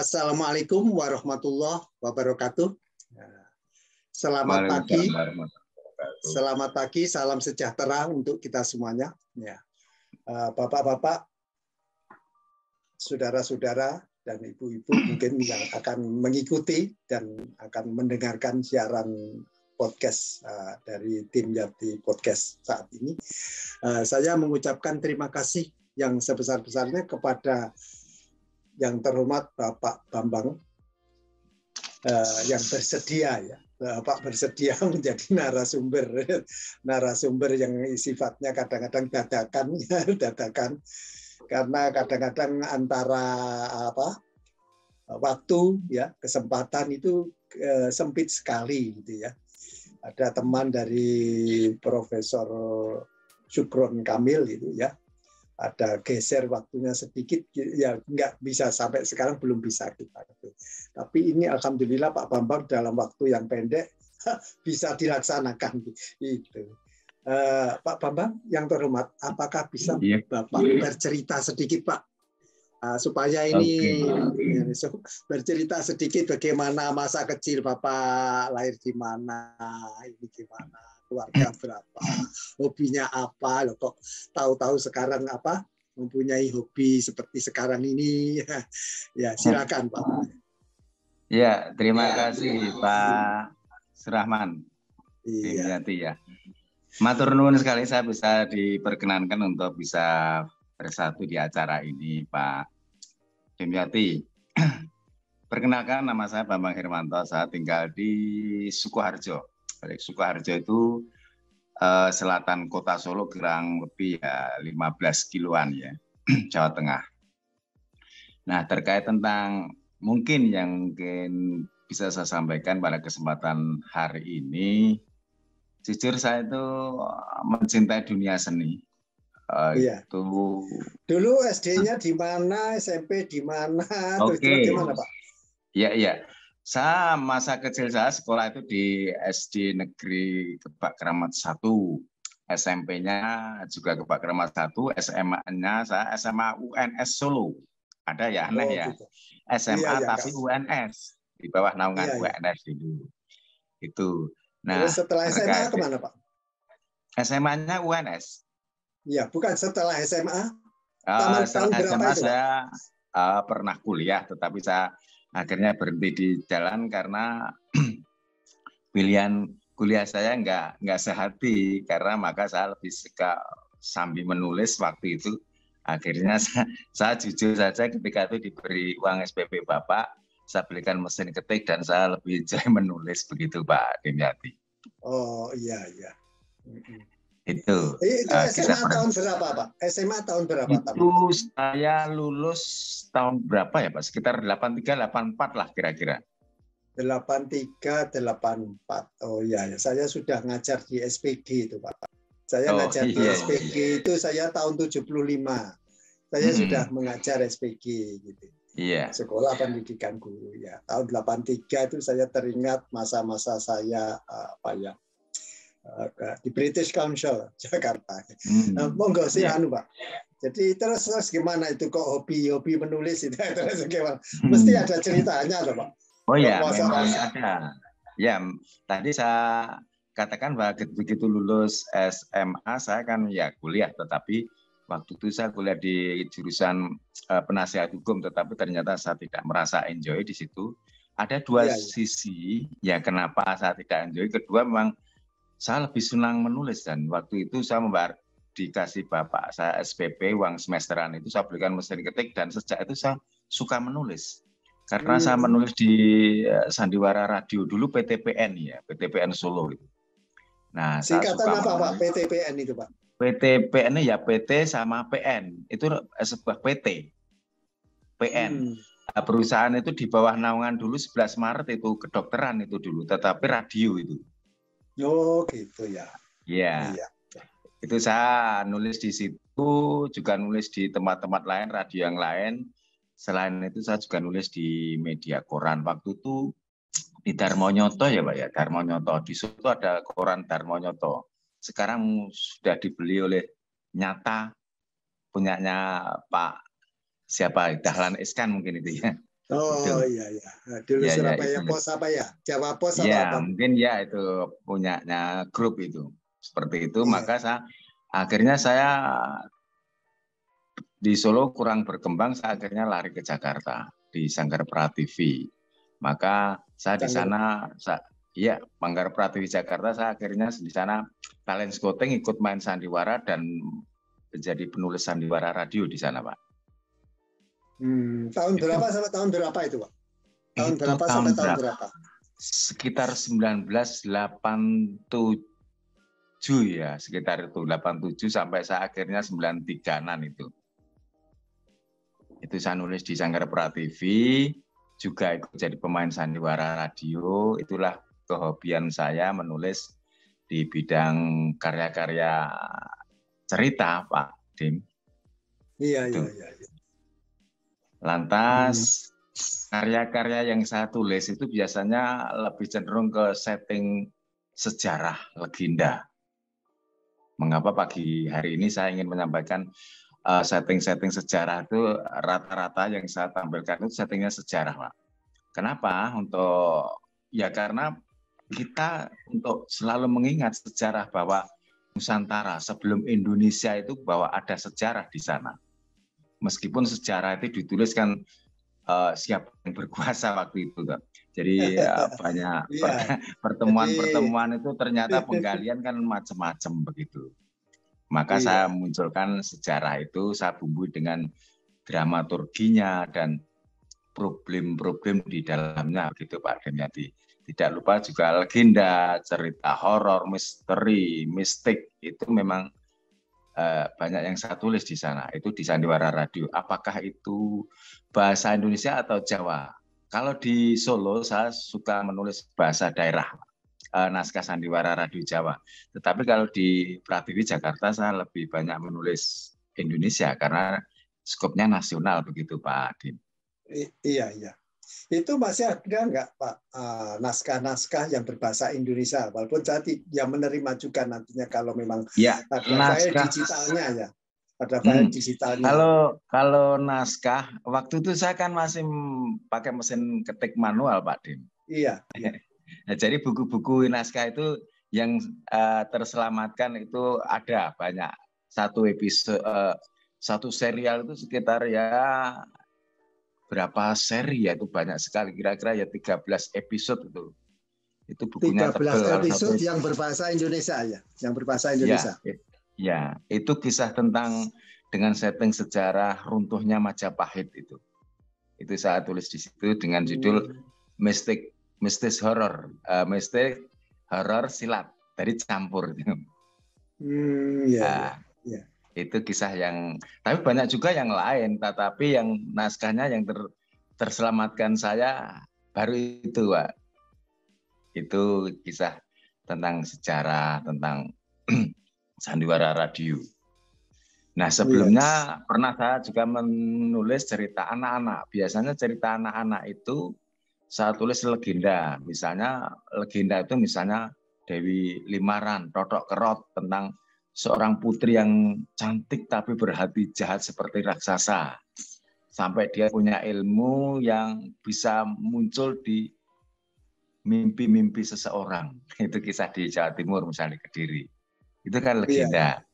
Assalamualaikum warahmatullahi wabarakatuh. Selamat pagi. Selamat pagi, salam sejahtera untuk kita semuanya. Ya. Bapak-bapak, saudara-saudara, dan ibu-ibu mungkin yang akan mengikuti dan akan mendengarkan siaran podcast dari tim Yati Podcast saat ini. Saya mengucapkan terima kasih yang sebesar-besarnya kepada yang terhormat Bapak Bambang yang bersedia ya. Bapak bersedia menjadi narasumber yang sifatnya kadang-kadang dadakan karena kadang-kadang antara waktu ya kesempatan itu sempit sekali gitu ya. Ada teman dari Profesor Syukron Kamil itu ya, ada geser waktunya sedikit ya, nggak bisa sampai sekarang belum bisa kita. Tapi ini alhamdulillah Pak Bambang dalam waktu yang pendek bisa dilaksanakan itu. Pak Bambang yang terhormat, apakah bisa Bapak bercerita sedikit Pak supaya ini bercerita sedikit bagaimana masa kecil Bapak, lahir di mana, ini gimana, keluarga berapa, hobinya apa, loh kok tahu-tahu sekarang apa mempunyai hobi seperti sekarang ini. Ya, silakan Pak. Ya, terima kasih Pak Surahman. Iya. Ya. Matur nuwun sekali saya bisa diperkenankan untuk bisa bersatu di acara ini, Pak Dimyati. Perkenalkan, nama saya Bambang Hermanto, saya tinggal di Sukoharjo. Sukoharjo itu selatan kota Solo, kurang lebih ya 15 kiloan ya, Jawa Tengah. Nah, terkait tentang mungkin bisa saya sampaikan pada kesempatan hari ini, jujur saya itu mencintai dunia seni. Iya. Dulu SD-nya di mana, SMP di mana, terus bagaimana Pak? Iya. Saya masa kecil saya sekolah itu di SD Negeri Kebak Keramat 1, SMP-nya juga Kebak Keramat 1, SMA-nya saya SMA UNS Solo. Ada ya aneh ya. Gitu. SMA iya, tapi UNS di bawah naungan UNS dulu. Itu. Nah, terus setelah SMA kemana Pak? SMA-nya UNS. Iya, bukan setelah SMA. Setelah SMA itu, saya pernah kuliah, tetapi saya akhirnya berhenti di jalan karena pilihan kuliah saya nggak sehati, karena maka saya lebih suka sambil menulis waktu itu. Akhirnya saya jujur saja ketika itu diberi uang SPP Bapak, saya belikan mesin ketik dan saya lebih enjoy menulis begitu Pak Dimyati. Oh iya. Itu SMA tahun berapa Pak? SMA tahun berapa? Itu saya lulus tahun berapa ya Pak? Sekitar 83, 84 lah kira-kira. 83, 84. Oh iya, saya sudah ngajar di SPG itu Pak. Saya ngajar di SPG itu saya tahun 75. Saya sudah mengajar SPG gitu. Iya. Sekolah Pendidikan Guru ya. Tahun 83 itu saya teringat masa-masa saya di British Council Jakarta. Monggo sih Pak. Jadi terus gimana itu kok hobi menulis itu terus gimana? Mesti ada ceritanya loh Pak. Oh ya, memang ada. Ya, tadi saya katakan bahwa begitu lulus SMA saya kan ya kuliah, tetapi waktu itu saya kuliah di jurusan penasihat hukum, tetapi ternyata saya tidak merasa enjoy di situ. Ada dua sisi ya kenapa saya tidak enjoy. Kedua memang saya lebih senang menulis, dan waktu itu saya dikasih bapak saya SPP uang semesteran itu saya belikan mesin ketik, dan sejak itu saya suka menulis karena saya menulis di Sandiwara Radio dulu, PTPN ya, PTPN Solo itu. Nah, singkatan apa Pak PTPN itu Pak? PTPN ya PT sama PN, itu sebuah PT PN. Perusahaan itu di bawah naungan dulu 11 Maret itu kedokteran itu dulu, tetapi radio itu. Oh gitu ya. Iya. Itu saya nulis di situ, juga nulis di tempat-tempat lain, radio yang lain. Selain itu saya juga nulis di media koran. Waktu itu di Darmonyoto ya Pak ya, Darmonyoto. Di situ ada koran Darmonyoto. Sekarang sudah dibeli oleh Nyata, punyanya Pak siapa, Dahlan Iskan mungkin itu ya. Oh Itu. iya ya. Dulu Ya, ya Surabaya itu. Pos apa ya? Jawa Pos atau Ya, apa? mungkin ya itu punyanya grup itu. Seperti itu, Iya. maka akhirnya saya di Solo kurang berkembang, saya akhirnya lari ke Jakarta di Sanggar Prativi. Maka saya di Sanggar. sana, ya Sanggar Prativi Jakarta, saya akhirnya di sana talent scouting, ikut main sandiwara dan menjadi penulis sandiwara radio di sana, Pak. Tahun Itu berapa sampai tahun berapa itu, Pak? Tahun itu berapa tahun sampai tahun berapa? berapa? Sekitar 1987 ya, sekitar itu 87 sampai saya akhirnya 93-an itu. Itu saya nulis di Sanggar Prativi, juga ikut jadi pemain sandiwara radio. Itulah kehobian saya menulis di bidang karya-karya cerita, Pak Dim. Iya, Itu. iya, iya. Lantas karya-karya yang saya tulis itu biasanya lebih cenderung ke setting sejarah legenda. Mengapa pagi hari ini saya ingin menyampaikan setting-setting sejarah itu rata-rata yang saya tampilkan itu settingnya sejarah, Pak. Kenapa? Karena kita untuk selalu mengingat sejarah bahwa Nusantara sebelum Indonesia itu bahwa ada sejarah di sana. Meskipun sejarah itu dituliskan siapa yang berkuasa waktu itu, kan. Jadi banyak Iya. Jadi pertemuan-pertemuan itu ternyata penggalian kan macam-macam begitu. Maka saya iya. munculkan sejarah itu, saya bumbui dengan dramaturginya dan problem-problem di dalamnya gitu Pak Denyati. Tidak lupa juga legenda, cerita horor, misteri, mistik itu memang banyak yang saya tulis di sana. Itu di Sandiwara Radio. Apakah itu bahasa Indonesia atau Jawa? Kalau di Solo saya suka menulis bahasa daerah, naskah Sandiwara Radio Jawa. Tetapi kalau di Prativi Jakarta saya lebih banyak menulis Indonesia karena skopnya nasional begitu Pak Adin. Iya, iya. Itu masih ada nggak, Pak, naskah-naskah yang berbahasa Indonesia? Walaupun saya yang menerima juga nantinya kalau memang Ya, ada file naskah. digitalnya ya. Ada file digitalnya. Kalau naskah, waktu itu saya kan masih pakai mesin ketik manual Pak Dim. Iya, iya. Nah, jadi buku-buku naskah itu yang terselamatkan itu ada banyak. Satu episode, satu serial itu sekitar ya berapa seri ya, itu banyak sekali, kira-kira ya 13 episode itu. Itu bukunya 13 tebal. episode yang berbahasa Indonesia ya, yang berbahasa Indonesia. Ya, itu kisah tentang dengan setting sejarah runtuhnya Majapahit itu. Itu saya tulis di situ dengan judul Mystic Horror, Mystic Horror Silat, dari campur. Itu kisah yang, tapi banyak juga yang lain, tetapi yang naskahnya yang terselamatkan saya baru itu, Pak. Itu kisah tentang sejarah, tentang Sandiwara Radio. Nah, sebelumnya pernah saya juga menulis cerita anak-anak. Biasanya cerita anak-anak itu saya tulis legenda. Misalnya legenda itu misalnya Dewi Limaran, Totok Kerot, tentang seorang putri yang cantik tapi berhati jahat seperti raksasa. Sampai dia punya ilmu yang bisa muncul di mimpi-mimpi seseorang. Itu kisah di Jawa Timur, misalnya Kediri. Itu kan legenda.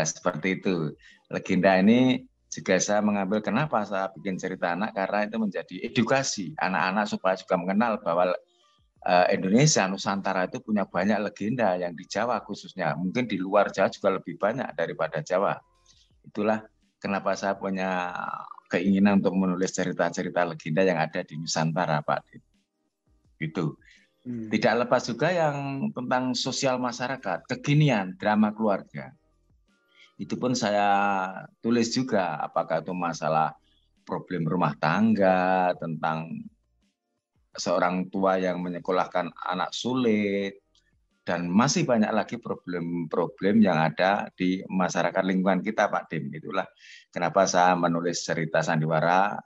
Seperti itu. Legenda ini juga saya mengambil, kenapa saya bikin cerita anak, karena itu menjadi edukasi anak-anak supaya juga mengenal bahwa Indonesia, Nusantara itu punya banyak legenda yang di Jawa khususnya. Mungkin di luar Jawa juga lebih banyak daripada Jawa. Itulah kenapa saya punya keinginan untuk menulis cerita-cerita legenda yang ada di Nusantara, Pak. Gitu. Tidak lepas juga yang tentang sosial masyarakat, kekinian, drama keluarga. Itu pun saya tulis juga, apakah itu masalah problem rumah tangga, tentang seorang tua yang menyekolahkan anak sulit, dan masih banyak lagi problem-problem yang ada di masyarakat lingkungan kita, Pak Dim. Itulah kenapa saya menulis cerita sandiwara,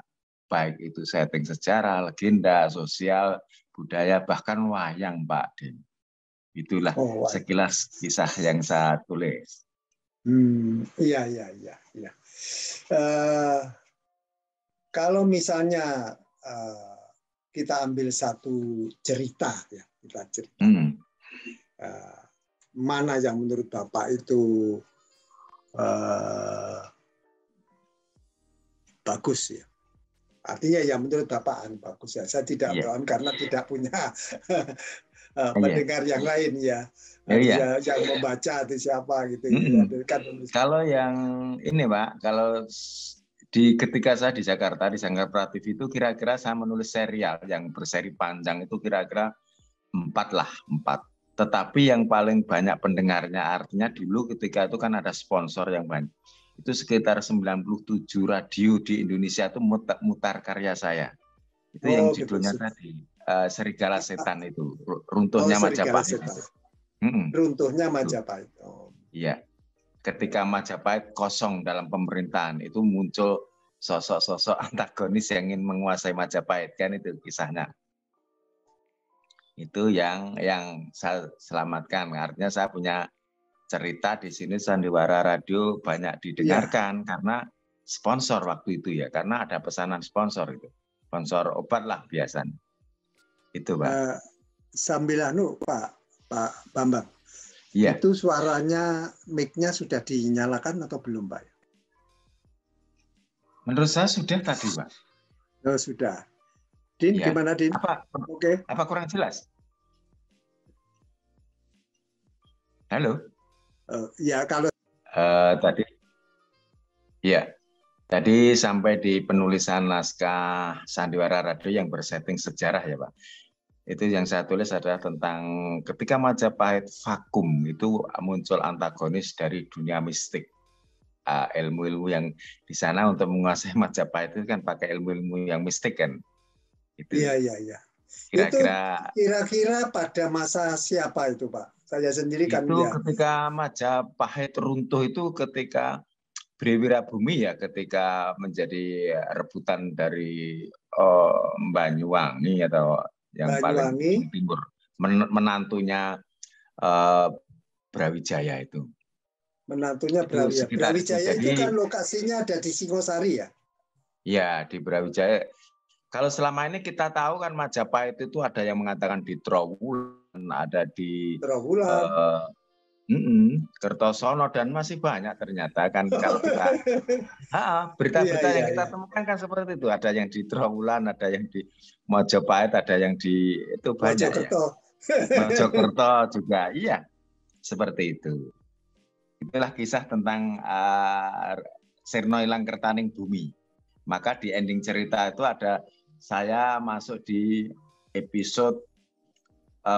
baik itu setting sejarah, legenda, sosial, budaya, bahkan wayang, Pak Dim. Itulah sekilas kisah yang saya tulis. Iya. Kalau misalnya kita ambil satu cerita ya, kita cerita. Mana yang menurut Bapak itu bagus ya. Artinya ya menurut Bapak bagus ya. Saya tidak paham karena tidak punya pendengar yang lain ya. Yang membaca atau siapa gitu ya. Kalau yang ini Pak, kalau ketika saya di Jakarta, di Sanggar Pratif itu kira-kira saya menulis serial yang berseri panjang itu kira-kira 4 lah. Tetapi yang paling banyak pendengarnya, artinya dulu ketika itu kan ada sponsor yang banyak. Itu sekitar 97 radio di Indonesia itu mutar karya saya. Itu yang judulnya tadi, Serigala Setan itu, Runtuhnya Majapahit. Runtuhnya Majapahit. Iya. Ketika Majapahit kosong dalam pemerintahan, itu muncul sosok-sosok antagonis yang ingin menguasai Majapahit, kan itu kisahnya. Itu yang saya selamatkan. Artinya saya punya cerita di sini Sandiwara Radio banyak didengarkan karena sponsor waktu itu ya, karena ada pesanan sponsor itu. Sponsor obat lah biasanya. Itu, Pak. Sambil Pak Bambang. Ya. Itu suaranya mic-nya sudah dinyalakan atau belum, Pak? Menurut saya sudah tadi, Pak. Oh, sudah. Din, ya. Gimana, Din? Apa kurang jelas? Halo? Ya, kalau tadi ya. Tadi sampai di penulisan naskah Sandiwara Radio yang bersetting sejarah ya, Pak. Itu yang saya tulis adalah tentang ketika Majapahit vakum itu muncul antagonis dari dunia mistik. Ilmu-ilmu yang di sana untuk menguasai Majapahit itu kan pakai ilmu-ilmu yang mistik kan. Iya. Kira-kira pada masa siapa itu, Pak? Saya sendiri kan itu ketika Majapahit runtuh itu ketika Brebirabumi ya, ketika menjadi rebutan dari Banyuwangi atau yang paling timur, menantunya Brawijaya itu. Menantunya Brawijaya. Brawijaya itu kan lokasinya ada di Singosari ya? Ya, di Brawijaya. Kalau selama ini kita tahu kan Majapahit itu ada yang mengatakan di Trowulan, ada di Kertosono dan masih banyak ternyata kan kalau kita berita-berita yang kita temukan kan seperti itu, ada yang di Trowulan, ada yang di Majapahit, ada yang di itu banyak Mojokerto. Ya. Mojokerto juga, iya seperti itu. Itulah kisah tentang Sirna Ilang Kertaning Bumi. Maka di ending cerita itu ada saya masuk di episode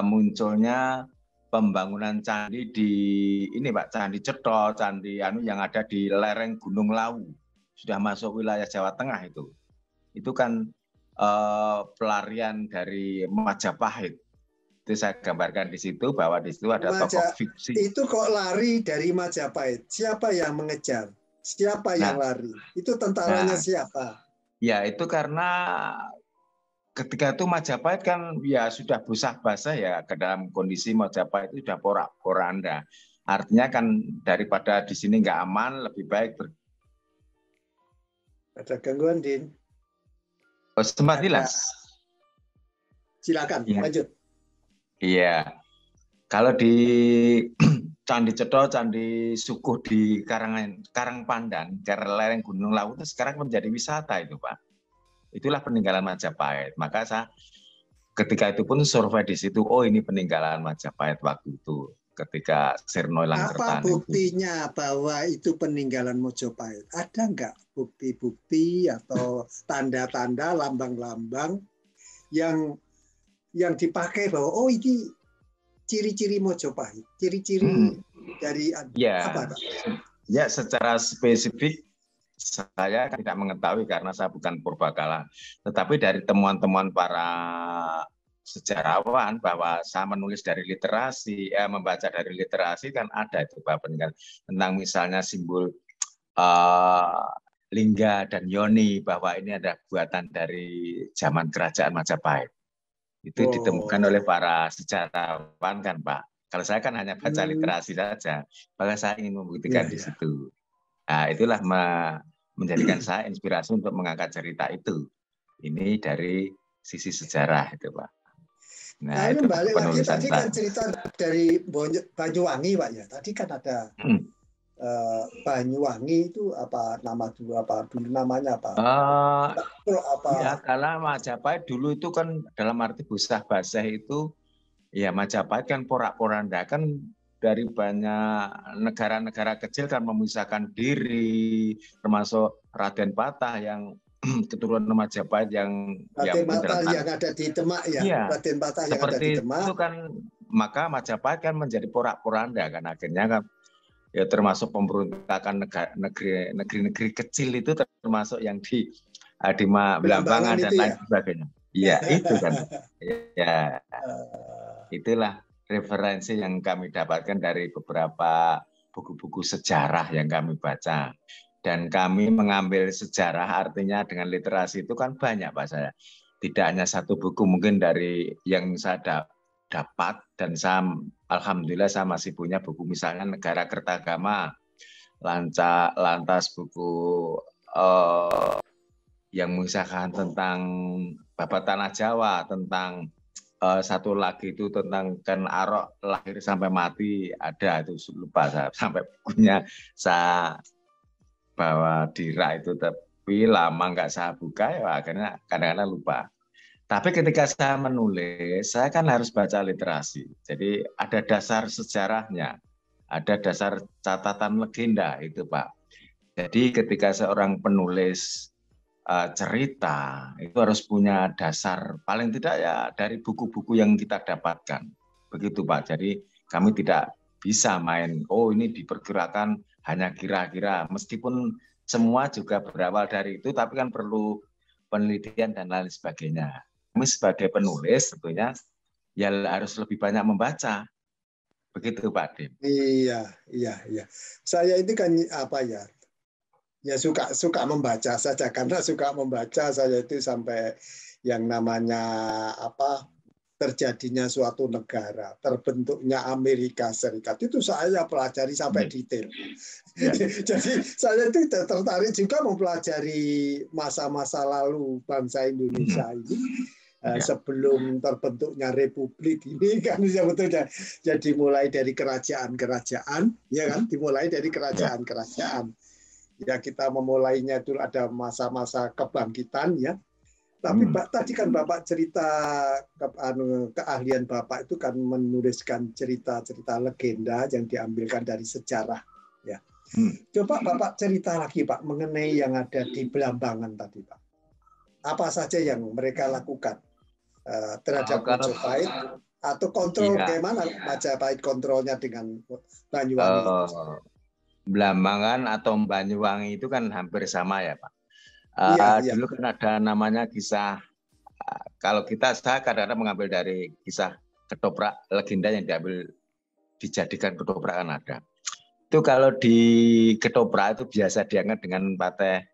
munculnya pembangunan candi di ini Pak, Candi Cetha, candi yang ada di lereng Gunung Lawu, sudah masuk wilayah Jawa Tengah itu. Itu kan pelarian dari Majapahit. Itu saya gambarkan di situ bahwa di situ ada tokoh fiksi. Itu kok lari dari Majapahit? Siapa yang mengejar? Siapa yang lari? Itu tentaranya siapa? Ya itu karena ketika itu Majapahit kan ya sudah basah-basah ya, ke dalam kondisi Majapahit itu sudah porak-poranda. Artinya kan daripada di sini nggak aman, lebih baik Ada gangguan, Din? Oh, sempat hilang. Silakan, lanjut. Iya. Kalau di Candi Cetha, Candi Sukuh di Karangpandan, lereng Gunung Lawu itu sekarang menjadi wisata itu, Pak. Itulah peninggalan Majapahit. Maka saya ketika itu pun survei di situ, oh ini peninggalan Majapahit waktu itu ketika Sirna Ilang Kertaning. Apa buktinya bahwa itu peninggalan Majapahit? Ada nggak bukti-bukti atau tanda-tanda, lambang-lambang yang dipakai bahwa oh ini ciri-ciri Majapahit, ciri-ciri dari apa? Ya, secara spesifik saya tidak mengetahui karena saya bukan purbakala, tetapi dari temuan-temuan para sejarawan bahwa saya menulis dari literasi, membaca dari literasi kan ada itu Pak peninggalan tentang misalnya simbol lingga dan yoni, bahwa ini ada buatan dari zaman kerajaan Majapahit. Itu ditemukan oleh para sejarawan kan Pak. Kalau saya kan hanya baca literasi saja, maka saya ingin membuktikan di situ. Nah, itulah menjadikan saya inspirasi untuk mengangkat cerita itu. Ini dari sisi sejarah itu, Pak. Nah, Nah, itu balik lagi penulisan tadi kan cerita dari Banyuwangi, Pak ya. Tadi kan ada Banyuwangi itu apa nama dulu, apa dulu namanya apa? Ya, karena Majapahit dulu itu kan dalam arti Gusah Baseh itu, ya Majapahit kan porak-poranda kan dari banyak negara-negara kecil kan memisahkan diri, termasuk Raden Patah yang keturunan Majapahit yang Raden mungkin dalam Patah yang ada di Demak ya. iya, Raden Patah yang ada di seperti Demak. itu kan, maka Majapahit kan menjadi porak-poranda kan akhirnya kan, ya termasuk pemberontakan negeri-negeri kecil itu termasuk yang di Belambangan dan itu lain ya. sebagainya. Iya, itu kan. Ya, itulah referensi yang kami dapatkan dari beberapa buku-buku sejarah yang kami baca. Dan kami mengambil sejarah, artinya dengan literasi itu kan banyak, Pak saya. Tidak hanya satu buku, mungkin dari yang saya dapat, dan saya, alhamdulillah saya masih punya buku, misalnya Negara Kertagama, lantas buku yang mengisahkan tentang Babat Tanah Jawa, tentang satu lagi itu tentang Ken Arok lahir sampai mati, ada itu lupa saya, sampai bukunya saya bawa di rak itu, tapi lama nggak saya buka ya akhirnya kadang-kadang lupa. Tapi ketika saya menulis, saya kan harus baca literasi. Jadi ada dasar sejarahnya, ada dasar catatan legenda itu, Pak. Jadi ketika seorang penulis cerita itu harus punya dasar paling tidak ya dari buku-buku yang kita dapatkan, begitu Pak. Jadi kami tidak bisa main ini diperkirakan hanya kira-kira, meskipun semua juga berawal dari itu, tapi kan perlu penelitian dan lain sebagainya. Kami sebagai penulis tentunya ya harus lebih banyak membaca, begitu Pak Dim. Iya. Saya ini kan apa ya? Ya suka membaca saja, karena suka membaca saya itu sampai yang namanya apa, terjadinya suatu negara, terbentuknya Amerika Serikat itu saya pelajari sampai detail. Jadi saya itu tertarik juga mempelajari masa-masa lalu bangsa Indonesia ini sebelum terbentuknya Republik ini kan sebetulnya. Jadi mulai dari kerajaan-kerajaan, ya kan, dimulai dari kerajaan-kerajaan. Ya kita memulainya itu ada masa-masa kebangkitan ya. Tapi tadi kan Bapak cerita keahlian Bapak itu kan menuliskan cerita-cerita legenda yang diambilkan dari sejarah ya. Coba Bapak cerita lagi Pak mengenai yang ada di Belambangan tadi Pak. Apa saja yang mereka lakukan terhadap Majapahit, atau kontrol bagaimana Majapahit kontrolnya dengan Banyuwangi itu? Belambangan atau Banyuwangi itu kan hampir sama ya Pak. Dulu kan ada namanya kisah, kalau saya kadang-kadang mengambil dari kisah ketoprak legenda yang dijadikan ketoprak kan ada. Itu kalau di ketoprak itu biasa dianggap dengan pateh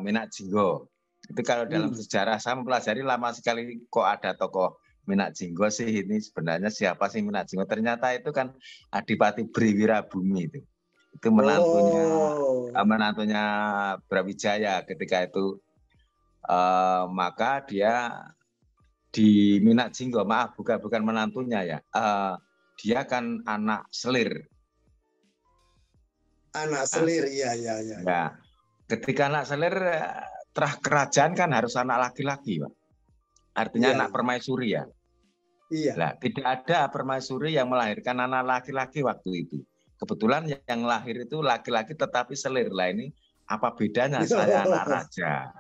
Minak Jinggo. Itu kalau dalam sejarah saya mempelajari lama sekali kok ada tokoh Minak Jinggo sih, ini sebenarnya siapa sih Minak Jinggo? Ternyata itu kan Adipati Briwirabumi itu menantunya Brawijaya ketika itu. Maka dia di Minak Jinggo, maaf bukan menantunya ya, dia kan anak selir. Anak selir, iya. Ya, ketika anak selir terah kerajaan kan harus anak laki-laki, Pak. Artinya anak permaisuri ya. Iya. Nah, tidak ada permaisuri yang melahirkan anak laki-laki waktu itu. Kebetulan yang lahir itu laki-laki tetapi selir. Lah ini apa bedanya saya anak raja?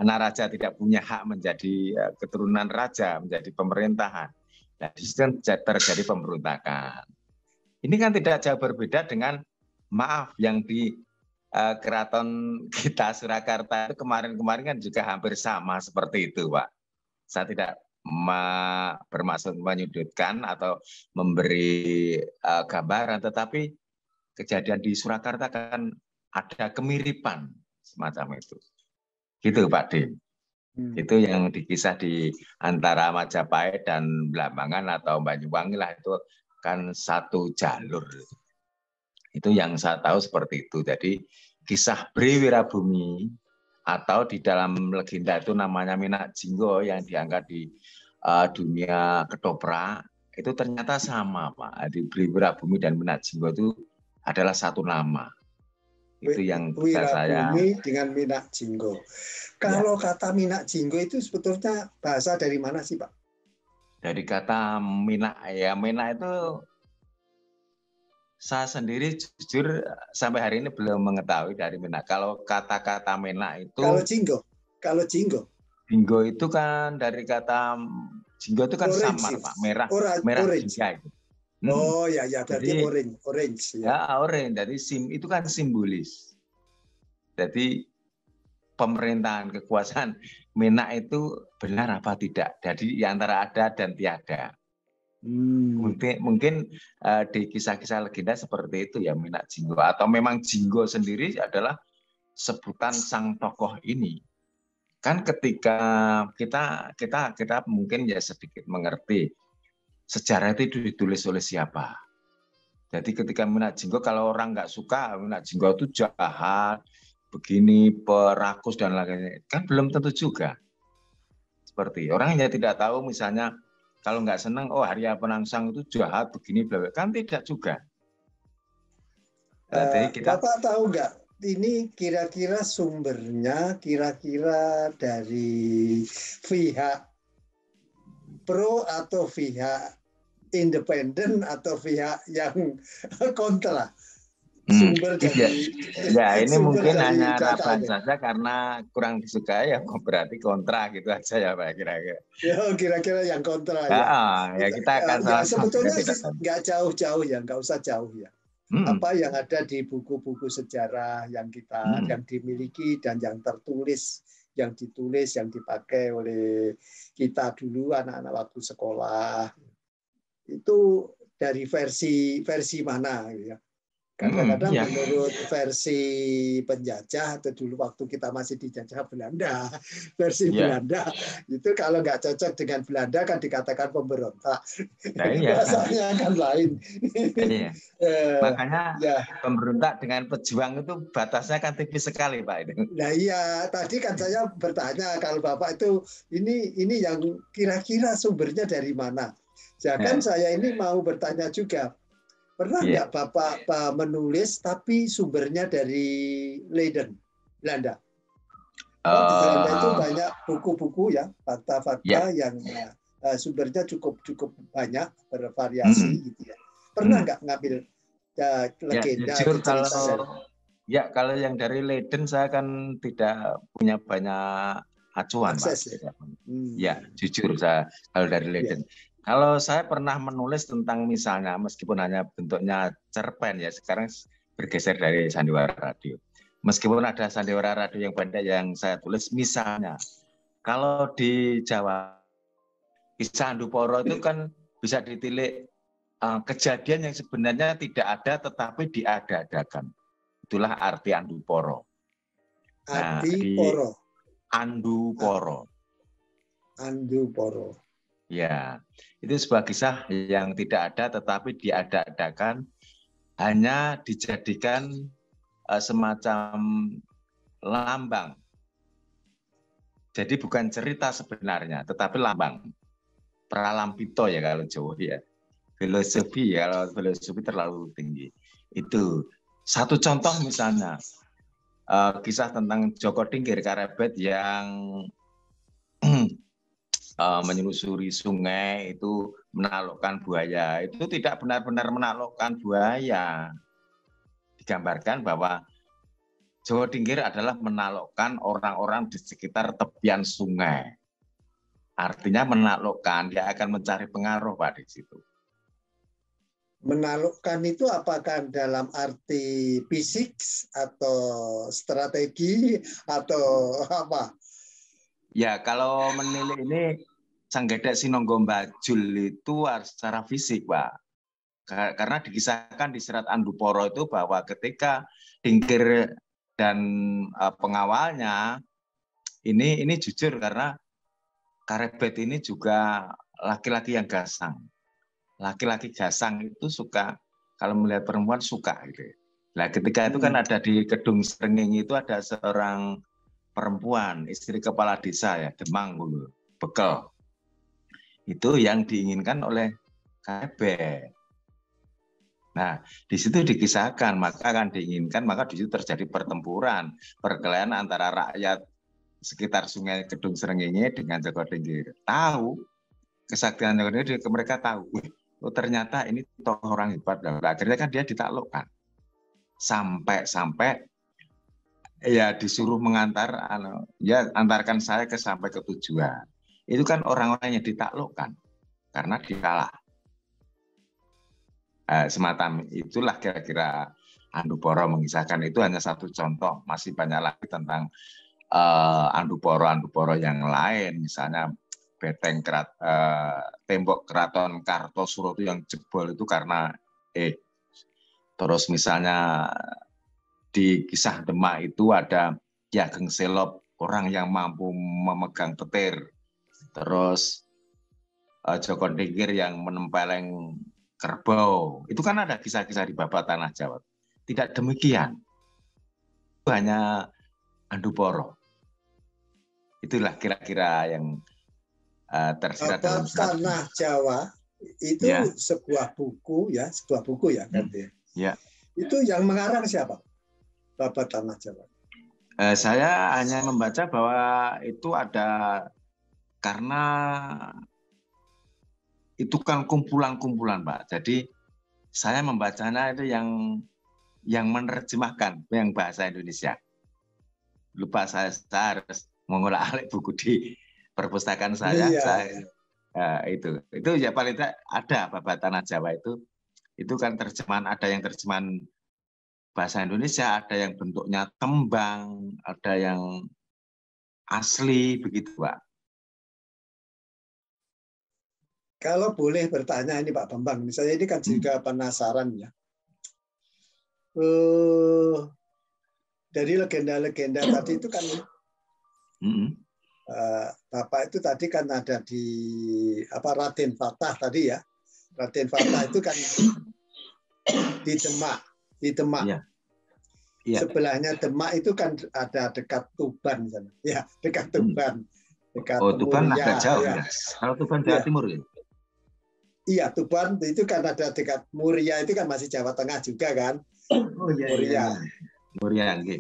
Anak raja tidak punya hak menjadi keturunan raja, menjadi pemerintahan. Nah, di situ terjadi pemberontakan. Ini kan tidak jauh berbeda dengan yang di keraton kita Surakarta itu kemarin kan juga hampir sama seperti itu, Pak. Saya tidak bermaksud menyudutkan atau memberi gambaran, tetapi kejadian di Surakarta kan ada kemiripan semacam itu. Gitu Pak Dim. Itu yang dikisah di antara Majapahit dan Belambangan atau Banyuwangi lah, itu kan satu jalur. Itu yang saya tahu seperti itu. Jadi kisah Briwirabumi atau di dalam legenda itu namanya Minak Jinggo yang diangkat di dunia ketoprak, itu ternyata sama Pak. Di Wirabumi dan Minak Jinggo itu adalah satu nama. Itu yang bisa saya. Wirabumi dengan Minak Jinggo. Kalau kata Minak Jinggo itu sebetulnya bahasa dari mana sih Pak? Dari kata Minak, ya Minak itu saya sendiri jujur sampai hari ini belum mengetahui dari Minak. Kalau kata-kata Minak itu. Kalau Jinggo. Jinggo itu kan dari kata Jinggo itu kan orange, samar Pak, merah orange. jingga itu. Oh ya berarti jadi, orange ya. Ya orange, jadi itu kan simbolis. Jadi pemerintahan kekuasaan Minak itu benar apa tidak? Jadi antara ada dan tiada. Mungkin di kisah-kisah legenda seperti itu ya Minak Jinggo, atau memang Jinggo sendiri adalah sebutan sang tokoh ini. Kan ketika kita mungkin ya sedikit mengerti sejarah itu ditulis oleh siapa. Jadi ketika Minak Jinggo, kalau orang nggak suka Minak Jinggo itu jahat, begini, perakus dan lain-lain, kan belum tentu juga. Seperti orang yang tidak tahu misalnya kalau nggak senang, oh Arya Penangsang itu jahat begini, kan tidak juga. Jadi Bapak tahu nggak? Ini kira-kira sumbernya kira-kira dari pihak pro atau pihak independen atau pihak yang kontra? Sumber dari ini mungkin hanya raban saja karena kurang disukai ya berarti kontra gitu aja ya Pak kira-kira. Ya kira-kira yang kontra ya. Ya kita akan sebetulnya nggak jauh-jauh ya, nggak usah jauh ya. Apa yang ada di buku-buku sejarah yang yang dimiliki dan yang tertulis, yang ditulis, yang dipakai oleh kita dulu anak-anak waktu sekolah itu dari versi mana ya. Kadang-kadang menurut versi penjajah atau dulu waktu kita masih dijajah Belanda, versi Belanda itu kalau nggak cocok dengan Belanda kan dikatakan pemberontak. Bahasanya kan lain. Makanya pemberontak dengan pejuang itu batasnya kan tipis sekali Pak. Nah iya, tadi kan saya bertanya kalau Bapak itu ini yang kira-kira sumbernya dari mana. Jangan saya ini mau bertanya juga. Pernah nggak Bapak menulis tapi sumbernya dari Leiden, Belanda? Di Belanda itu banyak buku-buku ya, fakta-fakta yang sumbernya cukup banyak, bervariasi gitu ya. Pernah nggak ngambil legenda atau cerita kalau yang dari Leiden saya kan tidak punya banyak acuan akses, Pak. Ya, jujur saya kalau dari Leiden. Kalau saya pernah menulis tentang misalnya, meskipun hanya bentuknya cerpen ya, sekarang bergeser dari sandiwara radio. Meskipun ada sandiwara radio yang pendek yang saya tulis, misalnya, kalau di Jawa, kisah Anduporo itu kan bisa ditilik kejadian yang sebenarnya tidak ada tetapi diada-adakan. Itulah arti Anduporo. Anduporo. Anduporo. Ya, itu sebuah kisah yang tidak ada tetapi diada-adakan, hanya dijadikan semacam lambang. Jadi bukan cerita sebenarnya, tetapi lambang. Pralampito ya kalau Jawa ya. Filosofi ya, kalau filosofi terlalu tinggi. Itu satu contoh misalnya kisah tentang Joko Tingkir Karebet yang menyelusuri sungai itu menaklukkan buaya. Itu tidak benar-benar menaklukkan buaya. Digambarkan bahwa Joko Tingkir adalah menaklukkan orang-orang di sekitar tepian sungai. Artinya menaklukkan, dia akan mencari pengaruh Pak di situ. Menaklukkan itu apakah dalam arti fisik atau strategi atau apa? Ya, kalau menilai ini Sanggedek Sinonggo Mbajul itu secara fisik, Pak. Karena dikisahkan di Serat Anduporo itu bahwa ketika Tingkir dan pengawalnya ini jujur karena Karebet ini juga laki-laki yang gasang. Laki-laki gasang itu suka kalau melihat perempuan suka gitu. Nah, ketika itu kan ada di Kedung Srengenge itu ada seorang perempuan, istri kepala desa ya, Demang dulu, Bekel. Itu yang diinginkan oleh KTB. Nah, di situ dikisahkan, maka akan diinginkan, maka di situ terjadi pertempuran, perkelahian antara rakyat sekitar Sungai Kedung Srengenge dengan Joko Tingkir. Tahu kesaktian Joko Tingkir, mereka tahu, oh ternyata ini tokoh orang hebat. Akhirnya kan dia ditaklukkan. Sampai ya disuruh mengantar, ya antarkan saya sampai ke tujuan. Itu kan orang-orang yang ditaklukkan karena dia kalah. Semacam itulah kira-kira Anduporo mengisahkan. Itu hanya satu contoh, masih banyak lagi tentang Anduporo yang lain, misalnya tembok keraton Kartosuro itu yang jebol itu karena terus misalnya di kisah Demak itu ada Ki Ageng Selop, orang yang mampu memegang petir, terus Joko Tingkir yang menempeleng kerbau. Itu kan ada kisah-kisah di Babat Tanah Jawa. Tidak demikian. Itu hanya Anduporo. Itulah kira-kira yang tersirat dalam Babat Tanah Jawa itu ya. sebuah buku ya kan ya. Ya. Itu yang mengarang siapa? Babat Tanah Jawa. Saya hanya membaca bahwa itu ada karena itu kan kumpulan-kumpulan, Pak. Jadi saya membacanya itu yang menerjemahkan yang bahasa Indonesia. Lupa saya harus mengulang alik buku di perpustakaan saya. Itu ya paling tidak ada Babat Tanah Jawa itu kan terjemahan, ada yang terjemahan bahasa Indonesia, ada yang bentuknya tembang, ada yang asli begitu, Pak. Kalau boleh bertanya ini Pak Bambang, misalnya ini kan juga penasaran ya. Dari legenda-legenda tadi itu kan Bapak itu tadi kan ada di Raden Fatah tadi ya. Raden Fatah itu kan di Demak. Ya. Ya. Sebelahnya Demak itu kan ada dekat Tuban sana. Ya, dekat Tuban. Dekat Tuban Muria, agak jauh ya. Kalau Tuban Jawa Timur ya. Iya, Tuban itu kan ada dekat Muria, itu kan masih Jawa Tengah juga kan. Oh iya. Muria. Muria, okay.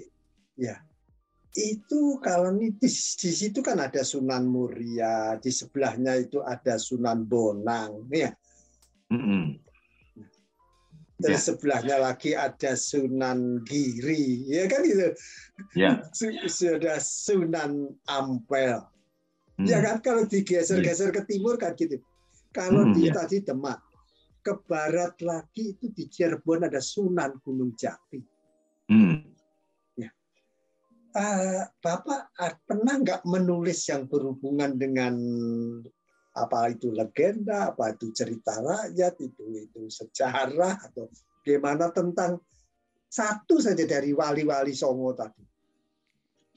Ya. Itu kalau di situ kan ada Sunan Muria, di sebelahnya itu ada Sunan Bonang, ya. Terus sebelahnya lagi ada Sunan Giri, ya kan itu. Ya. Sudah Sunan Ampel. Ya kan kalau digeser-geser ke timur kan gitu. Kalau di tadi Demak, ke barat lagi itu di Cirebon ada Sunan Gunung Jati. Ya. Bapak pernah nggak menulis yang berhubungan dengan apa itu legenda, apa itu cerita rakyat, itu sejarah atau gimana tentang satu saja dari wali-wali Songo tadi?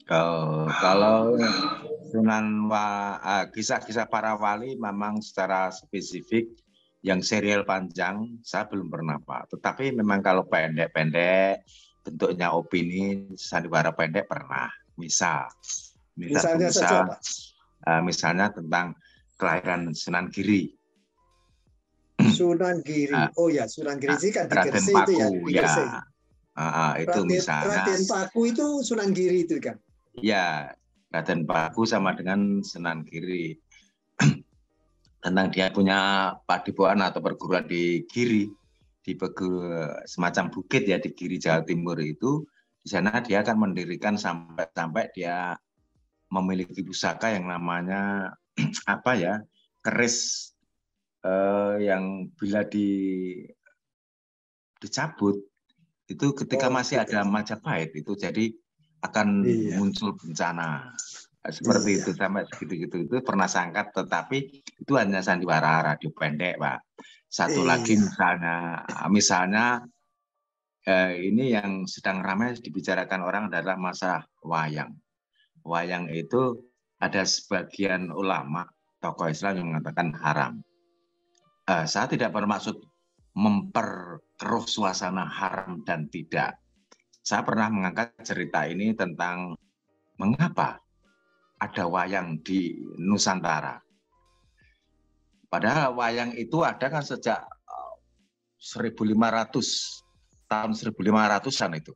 Kalau kisah-kisah para wali memang secara spesifik yang serial panjang saya belum pernah, Pak. Tetapi memang kalau pendek-pendek bentuknya opini sandiwara pendek pernah. Misalnya saja, Pak. Misalnya tentang kelahiran Sunan Giri. Sunan Giri. Oh ya, Sunan Giri sih kan di Gresik itu ya. Di Gresik. Itu misalnya. Raden Paku itu Sunan Giri itu kan. Ya, Raden Paku sama dengan Sunan Giri. Tentang dia punya padepokan atau perguruan di Giri, di semacam bukit ya di Giri Jawa Timur itu. Di sana dia akan mendirikan sampai dia memiliki pusaka yang namanya keris yang bila dicabut itu ketika masih ada Majapahit itu jadi akan muncul bencana seperti itu sampai segitu-gitu itu pernah sangkat, tetapi itu hanya sandiwara radio pendek, Pak. Satu lagi misalnya ini yang sedang ramai dibicarakan orang adalah masalah wayang. Wayang itu ada sebagian ulama tokoh Islam yang mengatakan haram. Saya tidak bermaksud memperkeruh suasana haram dan tidak. Saya pernah mengangkat cerita ini tentang mengapa ada wayang di Nusantara? Padahal wayang itu ada kan sejak 1500, tahun 1500-an itu.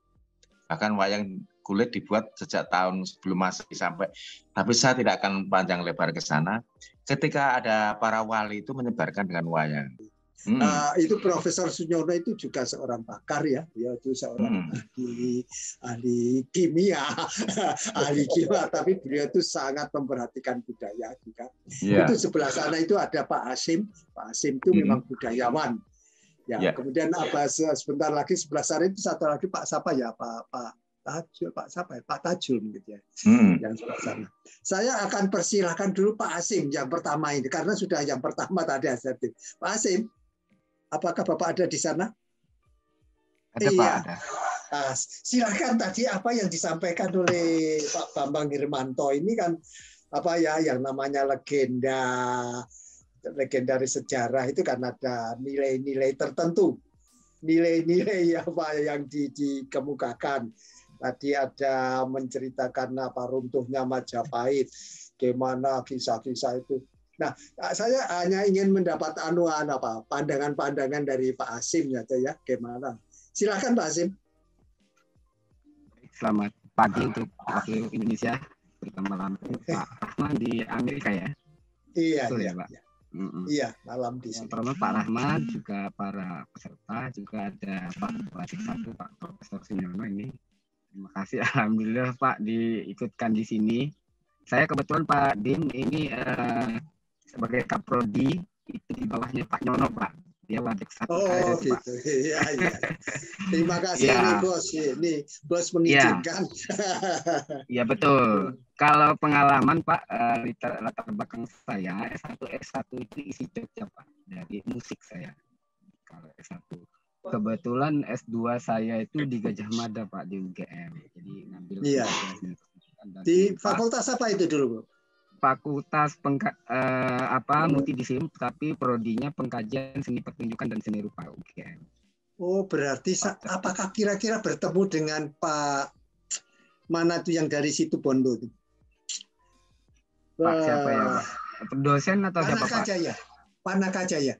Bahkan wayang kulit dibuat sejak tahun sebelum Masehi sampai, tapi saya tidak akan panjang lebar ke sana. Ketika ada para wali itu menyebarkan dengan wayang. Itu Profesor Sunyono itu juga seorang pakar ya, dia itu seorang ahli kimia, ahli kimia, tapi beliau itu sangat memperhatikan budaya juga. Itu sebelah sana itu ada Pak Hasim itu memang budayawan. Ya, kemudian sebentar lagi sebelah sana itu satu lagi Pak siapa ya, Pak Tajul gitu ya, yang sebelah sana. Saya akan persilahkan dulu Pak Hasim yang pertama ini, karena sudah yang pertama tadi asertif. Pak Hasim, apakah Bapak ada di sana? Ada, iya. Pak, ada. Nah, silakan tadi apa yang disampaikan oleh Pak Bambang Hirmanto ini kan apa ya, yang namanya legendaris sejarah itu kan ada nilai-nilai tertentu, nilai-nilai apa yang dikemukakan. Tadi ada menceritakan apa runtuhnya Majapahit, gimana kisah-kisah itu. Nah, saya hanya ingin mendapat pandangan-pandangan dari Pak Hasim ya, gimana? Silakan Pak Hasim. Selamat pagi untuk waktu Indonesia, terutama Pak Rahman di Amerika ya. Iya, betul iya, ya Pak. Iya. Iya, malam di sini. Pertama Pak Rahman, juga para peserta, juga ada Pak Wadik satu, Pak Profesor Sunyono ini. Terima kasih, alhamdulillah Pak diikutkan di sini. Saya kebetulan Pak Din ini sebagai kaprodi itu di bawahnya Pak Nyono Pak. Dia Wadik satu. Oh gitu. Iya, iya. Terima kasih nih Bos. Ini Bos mengizinkan. Iya betul. Kalau pengalaman Pak, latar belakang saya S1 itu isi Jogja Pak, dari musik saya. Kalau S1. Kebetulan S2 saya itu di Gajah Mada Pak, di UGM. Jadi ngambil di fakultas apa itu dulu, Bu? Fakultas multidisiplin, tapi prodinya pengkajian seni pertunjukan dan seni rupa UGM. Oh, berarti apakah kira-kira bertemu dengan Pak mana tuh yang dari situ Bondo itu? Pak siapa ya? Dosen atau siapa Pak? Panaka Jaya.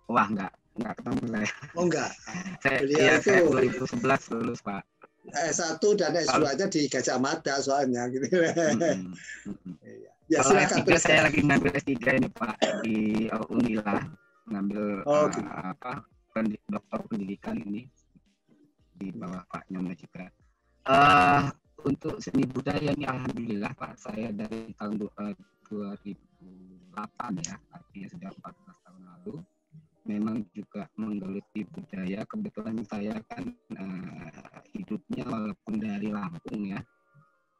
Wah, enggak ketemu saya. Oh enggak. Saya 2011 lulus Pak. S1 dan S2-nya di Gajah Mada soalnya gitu. Ya, kalau S3 saya lagi ngambil S3 ini Pak di Unila, ngambil doktor pendidikan ini di bawah Pak Nyono juga. Untuk seni budaya ini alhamdulillah Pak, saya dari tahun 2008 ya, artinya sudah 14 tahun lalu. Memang juga menggeluti budaya. Kebetulan saya kan hidupnya walaupun dari Lampung ya,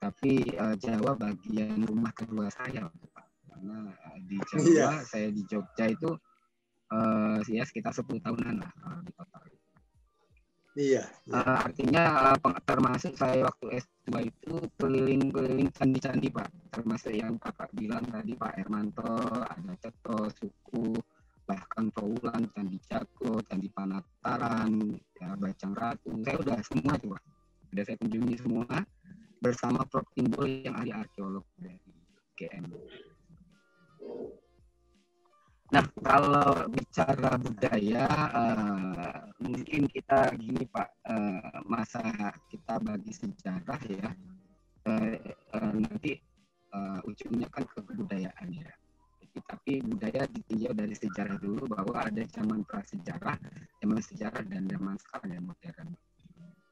tapi Jawa bagian rumah kedua saya Pak. Karena di Jawa saya di Jogja itu ya sekitar 10 tahunan lah di total. Iya. Artinya termasuk saya waktu S2 itu keliling-keliling candi-candi Pak, termasuk yang Bapak bilang tadi Pak Hermanto, ada Ceto, Suku, bahkan Trawulan, Candi Jago, Candi Panataran, ya, Bacang Ratu, saya udah semua tuh Pak. Sudah saya kunjungi semua bersama Prof. Timbul yang ahli arkeolog dari GM. Nah, kalau bicara budaya, mungkin kita gini Pak, masa kita bagi sejarah ya, nanti ujungnya kan ke kebudayaan ya. Tapi budaya ditinjau dari sejarah dulu, bahwa ada zaman prasejarah, zaman sejarah, dan zaman sekarang yang modern.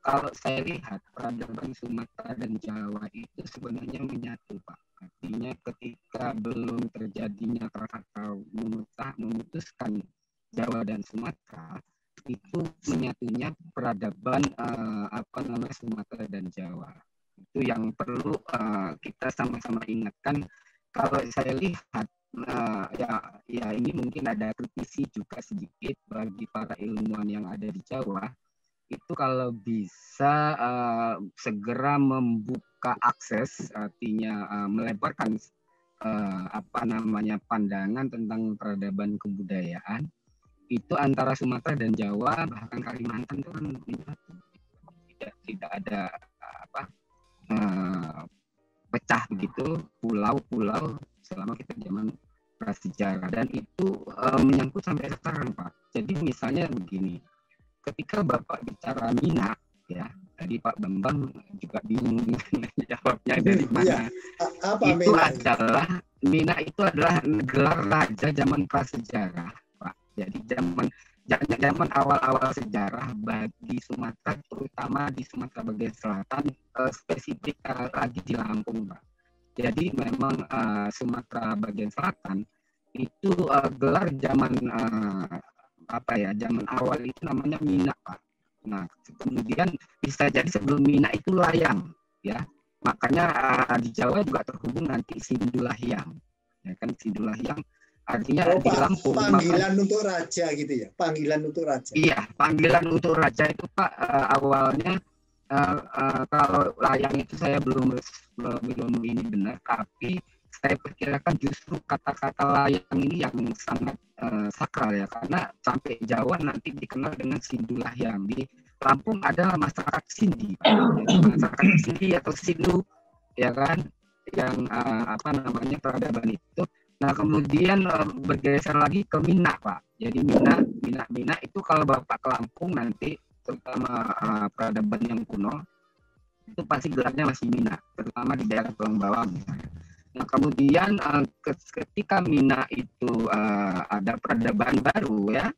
Kalau saya lihat peradaban Sumatera dan Jawa itu sebenarnya menyatu Pak. Artinya ketika belum terjadinya Krakatau memutuskan Jawa dan Sumatera, itu menyatunya peradaban Sumatera dan Jawa. Itu yang perlu kita sama-sama ingatkan. Kalau saya lihat ya ini mungkin ada kritisi juga sedikit bagi para ilmuwan yang ada di Jawa, itu kalau bisa segera membuka akses, artinya melebarkan pandangan tentang peradaban kebudayaan itu antara Sumatera dan Jawa, bahkan Kalimantan itu kan tidak ada pecah begitu pulau-pulau selama kita zaman prasejarah, dan itu menyangkut sampai sekarang, Pak. Jadi misalnya begini, ketika Bapak bicara Mina, ya tadi Pak Bambang juga bingung jawabnya dari mana. Iya. Apa Itu Mina? adalah Mina itu adalah gelar raja zaman prasejarah, Pak. Jadi zaman awal-awal sejarah bagi Sumatera, terutama di Sumatera bagian selatan, spesifik lagi di Lampung, Pak. Jadi memang Sumatera bagian selatan itu gelar zaman zaman awal itu namanya Mina, Pak. Nah, kemudian bisa jadi sebelum Mina itu Layang, ya. Makanya di Jawa juga terhubung nanti Sindulahyang, ya kan, Sindulahyang artinya di Lampung. Panggilan untuk raja gitu ya, panggilan untuk raja. Iya, panggilan untuk raja itu, Pak, awalnya kalau Layang itu saya belum ini benar, tapi saya perkirakan justru kata-kata Layang ini yang sangat sakral, ya, karena sampai Jawa nanti dikenal dengan Sindulahyang. Di Lampung ada masyarakat Sindi, jadi masyarakat Sindi atau Sindu, ya kan, yang peradaban itu. Nah, kemudian bergeser lagi ke Mina, Pak. Jadi Mina itu kalau Bapak ke Lampung nanti, terutama peradaban yang kuno, itu pasti gelarnya masih Mina, terutama di daerah Tulang Bawang misalnya. Nah, kemudian ketika Mina itu ada peradaban baru, ya,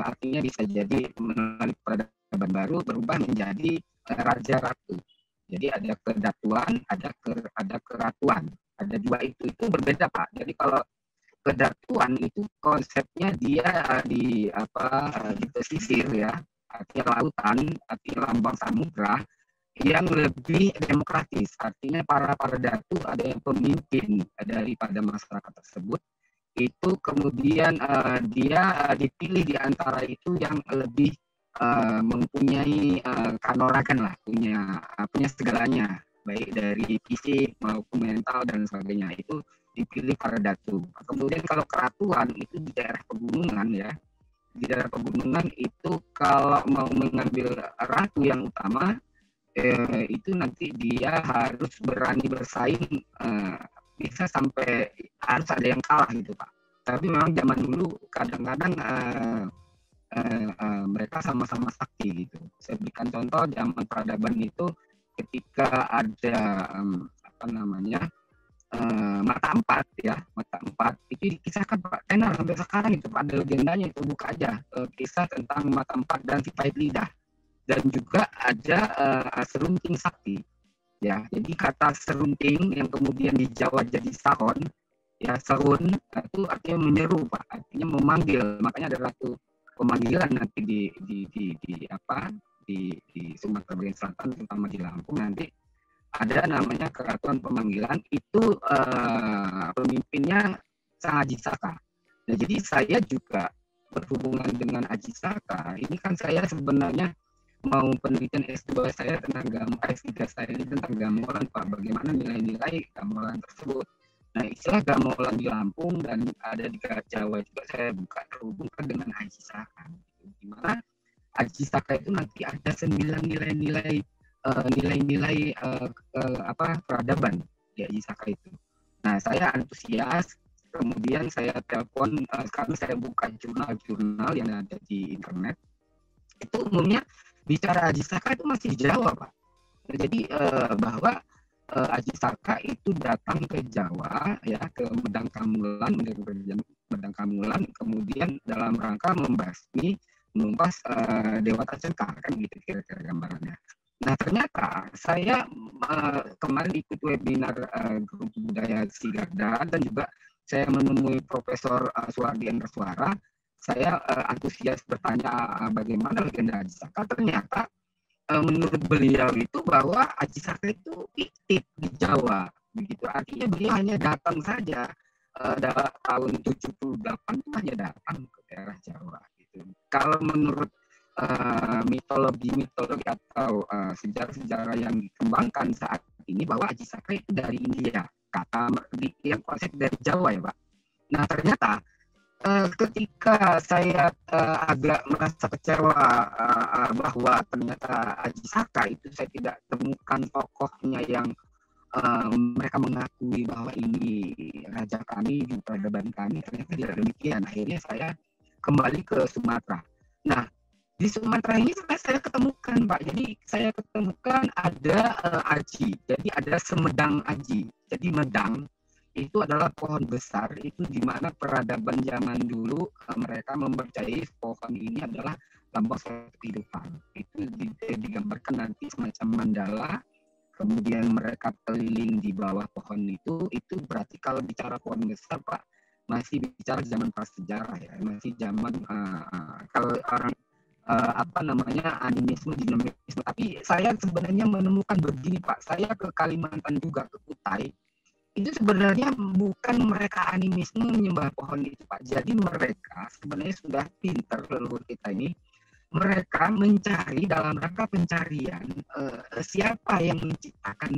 artinya bisa jadi melalui peradaban baru berubah menjadi raja ratu. Jadi ada kedatuan, ada keratuan, ada dua itu berbeda, Pak. Jadi kalau kedatuan itu konsepnya dia di pesisir, ya, artinya lautan, artinya lambang samudra yang lebih demokratis, artinya para datu ada yang pemimpin daripada masyarakat tersebut, itu kemudian dia dipilih di antara itu yang lebih mempunyai kanoragan lah, punya segalanya, baik dari fisik maupun mental dan sebagainya, itu dipilih para datu. Kemudian kalau keratuan itu di daerah pegunungan, ya, di daerah pegunungan itu kalau mau mengambil ratu yang utama, itu nanti dia harus berani bersaing, bisa sampai harus ada yang kalah gitu, Pak. Tapi memang zaman dulu kadang-kadang mereka sama-sama sakti gitu. Saya berikan contoh zaman peradaban itu ketika ada mata empat, ya, mata empat itu dikisahkan Pak tenar sampai sekarang itu, Pak, ada legendanya itu, buka aja kisah tentang mata empat dan si pahit lidah. Dan juga ada serunting sakti, ya. Jadi kata serunting yang kemudian di Jawa jadi sahon, ya, serun itu artinya menyeru, Pak, artinya memanggil. Makanya ada satu pemanggilan nanti di Sumatera bagian selatan, terutama di Lampung, nanti ada namanya keratuan pemanggilan, itu pemimpinnya Sang Aji Saka. Nah, jadi saya juga berhubungan dengan Aji Saka. Ini kan saya sebenarnya mau penelitian S2 saya tentang S3 saya ini tentang gamelan, Pak. Bagaimana nilai-nilai gamelan tersebut. Nah, istilah gamelan di Lampung dan ada di Jawa juga saya buka terhubungkan dengan Aji Saka. Di mana Aji Saka itu nanti ada 9 nilai-nilai peradaban di Aji Saka itu. Nah, saya antusias, kemudian saya telepon, karena saya buka jurnal-jurnal yang ada di internet, itu umumnya bicara Aji Saka itu masih di Jawa, Pak. Jadi bahwa Aji Saka itu datang ke Jawa, ya, ke Medang Kamulan, kemudian dalam rangka menumpas Dewata Cengkar, kan gitu kira-kira gambarannya. Nah, ternyata saya kemarin ikut webinar Grup Budaya Sigarda, dan juga saya menemui Profesor Suwardi Endraswara. Saya antusias bertanya bagaimana legenda Aji Saka. Ternyata menurut beliau itu bahwa Aji Saka itu fiktif di Jawa, begitu. Artinya beliau hanya datang saja dalam tahun 78 itu hanya datang ke daerah Jawa. Gitu. Kalau menurut mitologi atau sejarah-sejarah yang dikembangkan saat ini, bahwa Aji Saka itu dari India, kata yang konsep dari Jawa, ya, Pak. Nah, ternyata ketika saya agak merasa kecewa bahwa ternyata Aji Saka itu saya tidak temukan tokohnya yang mereka mengakui bahwa ini raja kami, di peradaban kami, ternyata tidak demikian. Akhirnya saya kembali ke Sumatera. Nah, di Sumatera ini saya ketemukan, Pak. Jadi saya ketemukan ada aji. Jadi ada semedang aji. Jadi medang itu adalah pohon besar, itu di mana peradaban zaman dulu mereka mempercayai pohon ini adalah lambang suatu kehidupan. Itu digambarkan nanti semacam mandala. Kemudian mereka keliling di bawah pohon itu berarti kalau bicara pohon besar, Pak, masih bicara zaman prasejarah ya, masih zaman kalau orang apa namanya animisme, dinamisme. Tapi saya sebenarnya menemukan begini, Pak, saya ke Kalimantan juga, ke Kutai, itu sebenarnya bukan mereka animisme menyembah pohon itu, Pak. Jadi mereka sebenarnya sudah pintar, leluhur kita ini, mereka mencari dalam rangka pencarian siapa yang menciptakan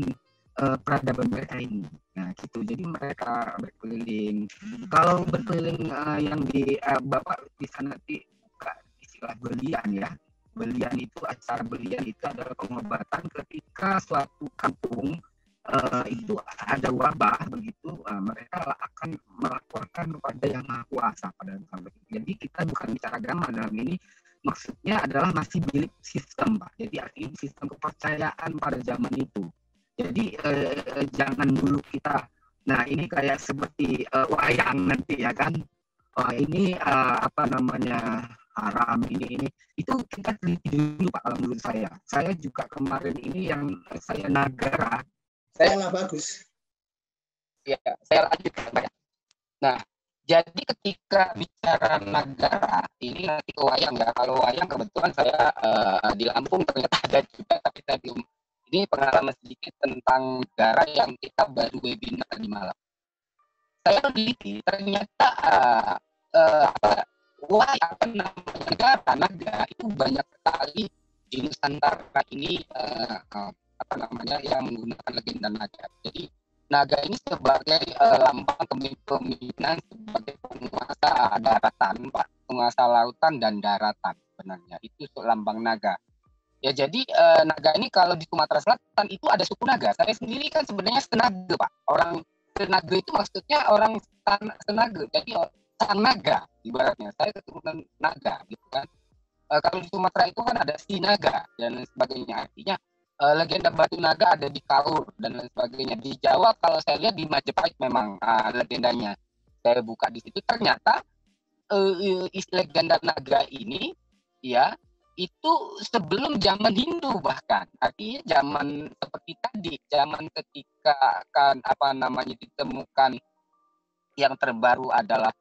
peradaban mereka ini. Nah, gitu. Jadi mereka berkeliling. Kalau berkeliling yang di Bapak bisa nanti buka istilah belian ya. Belian itu, acara belian itu adalah pengobatan ketika suatu kampung itu ada wabah begitu, mereka akan melaporkan kepada yang maha kuasa pada saat itu. Jadi kita bukan bicara agama dalam ini, maksudnya adalah masih milik sistem, Pak. Jadi artinya sistem kepercayaan pada zaman itu. Jadi jangan dulu kita, nah ini kayak seperti wayang nanti ya kan, ini apa namanya haram, ini itu kita teliti dulu, Pak. Kalau menurut saya juga kemarin ini yang saya Nagara. Saya bagus. Ya, saya lanjutkan, Pak. Nah, jadi ketika bicara negara, ini nanti ke wayang ya. Kalau wayang kebetulan saya di Lampung ternyata ada juga, tapi saya belum. Ini pengalaman sedikit tentang negara yang kita baru webinar di Malang. Saya teliti, ternyata apa namanya negara itu banyak sekali di Nusantara ini apa namanya yang menggunakan legenda naga. Jadi naga ini sebagai lambang kepemimpinan, sebagai penguasa daratan, Pak, penguasa lautan dan daratan sebenarnya. Itu lambang naga. Ya jadi naga ini kalau di Sumatera Selatan itu ada suku naga. Saya sendiri kan sebenarnya Senaga, Pak. Orang Senaga itu maksudnya orang Senaga. Jadi sang naga ibaratnya. Saya keturunan naga gitu kan. Kalau di Sumatera itu kan ada Sinaga dan sebagainya. Artinya legenda Batu Naga ada di Kaur dan lain sebagainya. Di Jawa kalau saya lihat di Majapahit memang legendanya. Saya buka di situ ternyata legenda naga ini ya itu sebelum zaman Hindu bahkan. Artinya zaman seperti tadi, zaman ketika kan apa namanya ditemukan yang terbaru adalah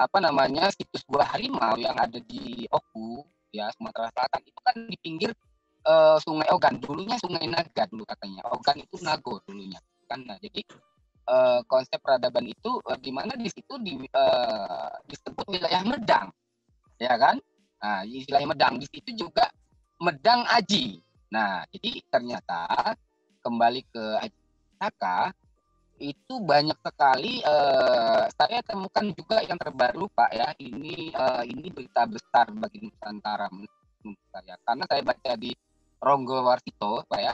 apa namanya situs gua harimau yang ada di Oku ya Sumatera Selatan itu kan di pinggir Sungai Ogan, dulunya Sungai Naga dulu katanya. Ogan itu Nago dulunya kan. Nah, jadi konsep peradaban itu di mana di situ disebut wilayah Medang, ya kan? Nah, wilayah Medang di situ juga Medang Aji. Nah, jadi ternyata kembali ke Aji Saka itu banyak sekali saya temukan juga yang terbaru, Pak ya. Ini berita besar bagi Nusantara menurut saya karena saya baca di Ronggo Warsito, Pak ya,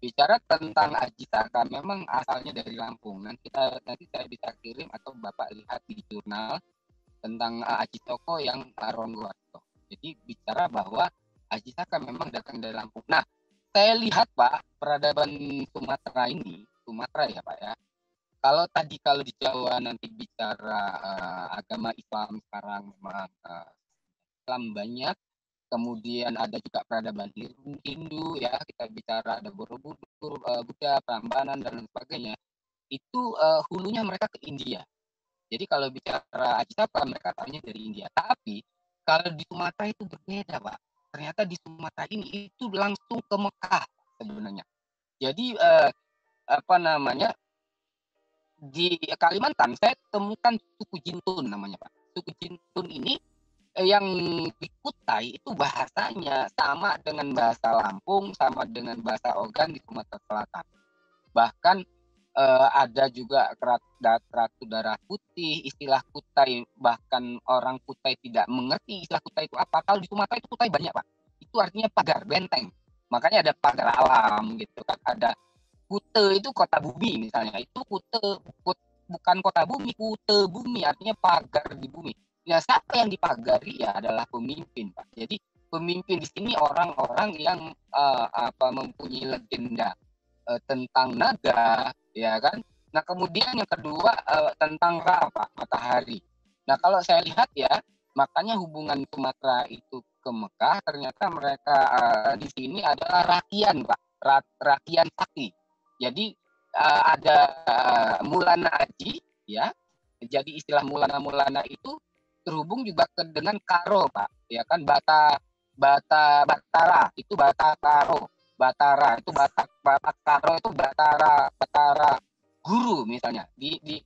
bicara tentang Aji Saka memang asalnya dari Lampung. Nanti saya bisa kirim atau Bapak lihat di jurnal tentang Aji Toko yang Ronggo Warsito. Jadi bicara bahwa Aji Saka memang datang dari Lampung. Nah, saya lihat Pak, peradaban Sumatera ini, Sumatera ya Pak ya. Kalau di Jawa nanti bicara agama Islam sekarang memang Islam banyak. Kemudian ada juga peradaban Hindu ya, kita bicara ada Borobudur, Buddha, Prambanan dan lain sebagainya. Itu hulunya mereka ke India. Jadi kalau bicara Aji Saka mereka tanya dari India. Tapi kalau di Sumatera itu berbeda, Pak. Ternyata di Sumatera ini itu langsung ke Mekah sebenarnya. Jadi apa namanya di Kalimantan saya temukan suku Jintun namanya, Pak. Suku Jintun ini yang di Kutai itu bahasanya sama dengan bahasa Lampung, sama dengan bahasa Ogan di Sumatera Selatan. Bahkan ada juga ratu darah putih, istilah Kutai, bahkan orang Kutai tidak mengerti istilah Kutai itu apa. Kalau di Sumatera itu Kutai banyak, Pak. Itu artinya pagar, benteng. Makanya ada pagar alam gitu kan, ada Kute itu kota bumi misalnya, itu bukan kota bumi, kute bumi artinya pagar di bumi. Nah, siapa yang dipagari ya adalah pemimpin, Pak. Jadi pemimpin di sini orang-orang yang mempunyai legenda tentang naga, ya kan. Nah, kemudian yang kedua tentang Ra, Pak, matahari. Nah, kalau saya lihat ya, makanya hubungan Sumatera itu ke Mekah, ternyata mereka di sini adalah rakian, Pak, rakian sakti. Jadi ada mulana aji, ya. Jadi istilah mulana itu terhubung juga dengan karo, Pak, ya kan, batara itu batara itu karo itu batara guru misalnya di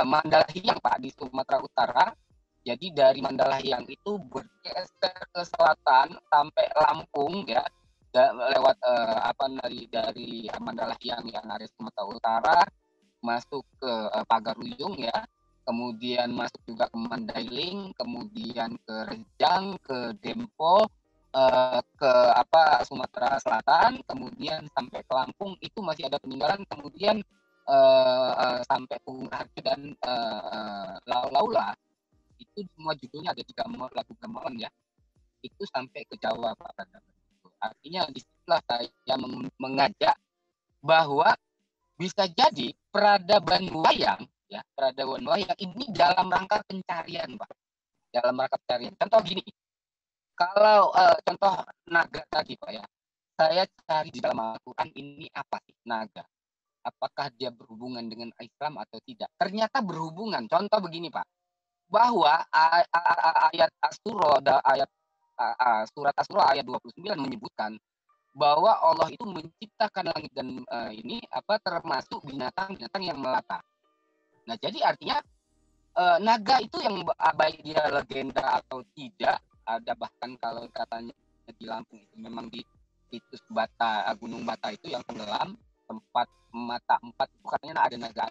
Mandalahiang, Pak, di Sumatera Utara. Jadi dari Mandalahiang itu bergeser ke selatan sampai Lampung, ya, lewat dari Mandalahiang yang ada di Sumatera Utara masuk ke Pagaruyung, ya, kemudian masuk juga ke Mandailing, kemudian ke Rejang, ke Dempo, ke Sumatera Selatan, kemudian sampai ke Lampung itu masih ada peninggalan, kemudian sampai Punggung Harjo dan Laula itu semua judulnya ada di lagu gamelan, ya, itu sampai ke Jawa, Pak. Artinya disitulah saya mengajak bahwa bisa jadi peradaban wayang, ya, peradaban wayang ini dalam rangka pencarian, Pak, dalam rangka pencarian. Contoh gini, kalau contoh naga tadi, Pak, ya, saya cari di dalam Al-Quran ini apa sih naga? Apakah dia berhubungan dengan Islam atau tidak? Ternyata berhubungan. Contoh begini, Pak, bahwa ayat surat Asy-Syura ayat 29 menyebutkan bahwa Allah itu menciptakan langit dan ini termasuk binatang-binatang yang melata. Nah, jadi artinya naga itu yang baik dia legenda atau tidak, ada bahkan kalau katanya di Lampung itu memang di situs Gunung Bata itu yang tenggelam, tempat mata 4 itu katanya ada naga.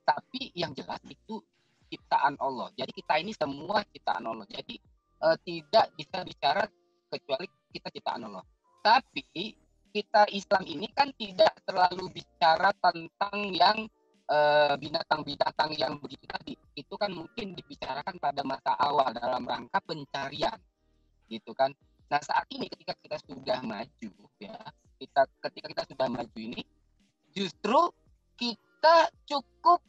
Tapi yang jelas itu ciptaan Allah. Jadi kita ini semua ciptaan Allah. Jadi tidak bisa bicara kecuali kita ciptaan Allah. Tapi kita Islam ini kan tidak terlalu bicara tentang yang binatang-binatang yang begitu tadi. Itu kan mungkin dibicarakan pada masa awal dalam rangka pencarian, gitu kan. Nah, saat ini ketika kita sudah maju, ya, ketika kita sudah maju ini, justru kita cukup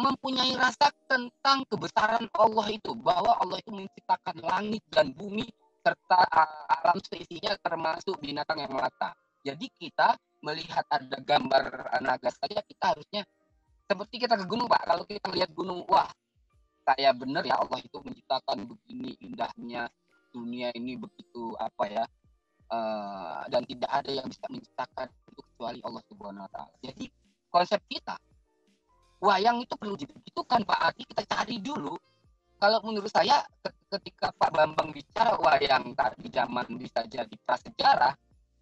mempunyai rasa tentang kebesaran Allah itu, bahwa Allah itu menciptakan langit dan bumi serta alam seisinya termasuk binatang yang melata. Jadi kita melihat ada gambar naga saja, kita harusnya seperti kita ke gunung, Pak. Kalau kita lihat gunung, wah, kayak benar ya Allah itu menciptakan begini indahnya dunia ini, begitu dan tidak ada yang bisa menciptakan itu kecuali Allah Subhanahu Wa Taala. Jadi konsep kita wayang itu perlu dibegitukan, Pak Adi, kita cari dulu. Kalau menurut saya ketika Pak Bambang bicara wayang tadi zaman bisa jadi prasejarah,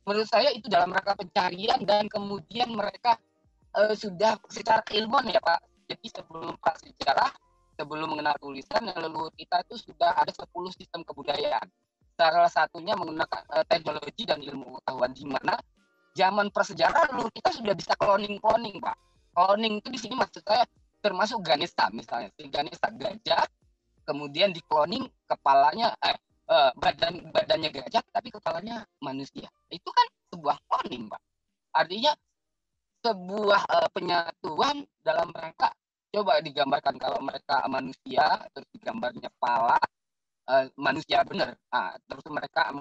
menurut saya itu dalam rangka pencarian dan kemudian mereka sudah secara keilmuan, ya, Pak. Jadi sebelum prasejarah, sebelum mengenal tulisan, leluhur kita itu sudah ada 10 sistem kebudayaan. Salah satunya menggunakan teknologi dan ilmu pengetahuan, di mana zaman prasejarah leluhur kita sudah bisa cloning, Pak. Cloning itu di sini maksud saya termasuk Ganesha misalnya. Si Ganesha gajah, kemudian di cloning kepalanya badannya gajah tapi kepalanya manusia. Itu kan sebuah cloning, Pak. Artinya sebuah penyatuan dalam rangka, coba digambarkan kalau mereka manusia terus digambarnya kepala manusia benar. Terus mereka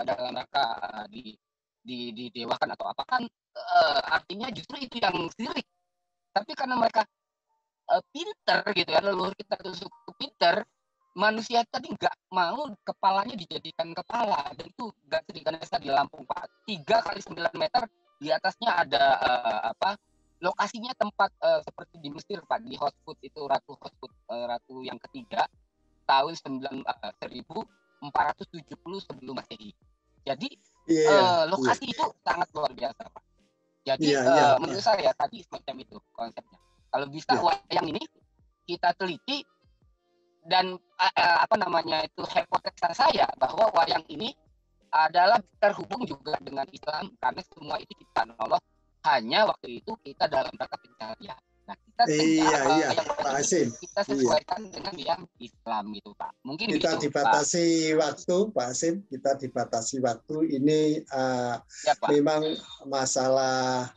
dalam rangka didewakan atau apa kan, artinya justru itu yang sirik. Tapi karena mereka pinter gitu ya, leluhur kita itu cukup pinter, manusia tadi nggak mau kepalanya dijadikan kepala, dan itu nggak Ganesha di Lampung, Pak. 3 kali 9 meter, di atasnya ada lokasinya tempat seperti di Mesir, Pak, di Hotspot itu Ratu yang ketiga tahun 1470 sebelum Masehi. Jadi lokasi itu sangat luar biasa, Pak. Jadi menurut saya tadi semacam itu konsepnya. Kalau bisa wayang ini kita teliti, dan hipotesa saya bahwa wayang ini adalah terhubung juga dengan Islam, karena semua itu ciptaan Allah, hanya waktu itu kita dalam rangka pencarian. Nah, kita Iya, Pak Hasim. Kita sesuaikan dengan yang Islam gitu, Pak. Mungkin kita gitu, dibatasi Pak. Waktu, Pak Hasim. Kita dibatasi waktu. Ini ya, Pak. Memang masalah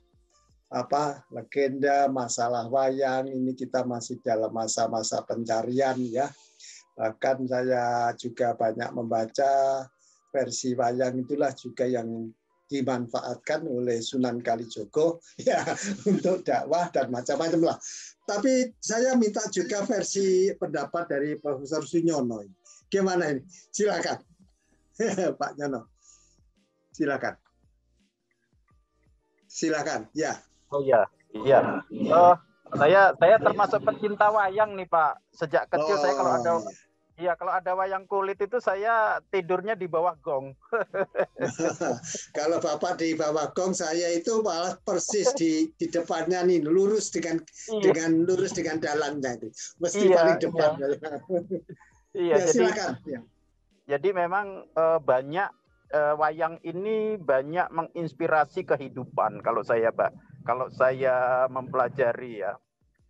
legenda, masalah wayang. Ini kita masih dalam masa-masa pencarian ya. Bahkan saya juga banyak membaca versi wayang itulah juga yang dimanfaatkan oleh Sunan Kalijogo ya untuk dakwah dan macam-macam lah. Tapi saya minta juga versi pendapat dari Profesor Sunyono. Gimana ini? Silakan, Pak Nyono. Silakan. Ya. Oh iya. Saya termasuk pecinta wayang nih Pak. Sejak kecil saya kalau ada wayang kulit itu saya tidurnya di bawah gong. Kalau Bapak di bawah gong, saya itu malah persis di depannya nih, lurus dengan dalannya itu. Mesti paling depan. Iya, ya, silakan. Jadi memang banyak wayang ini banyak menginspirasi kehidupan kalau saya, Pak. Kalau saya mempelajari ya.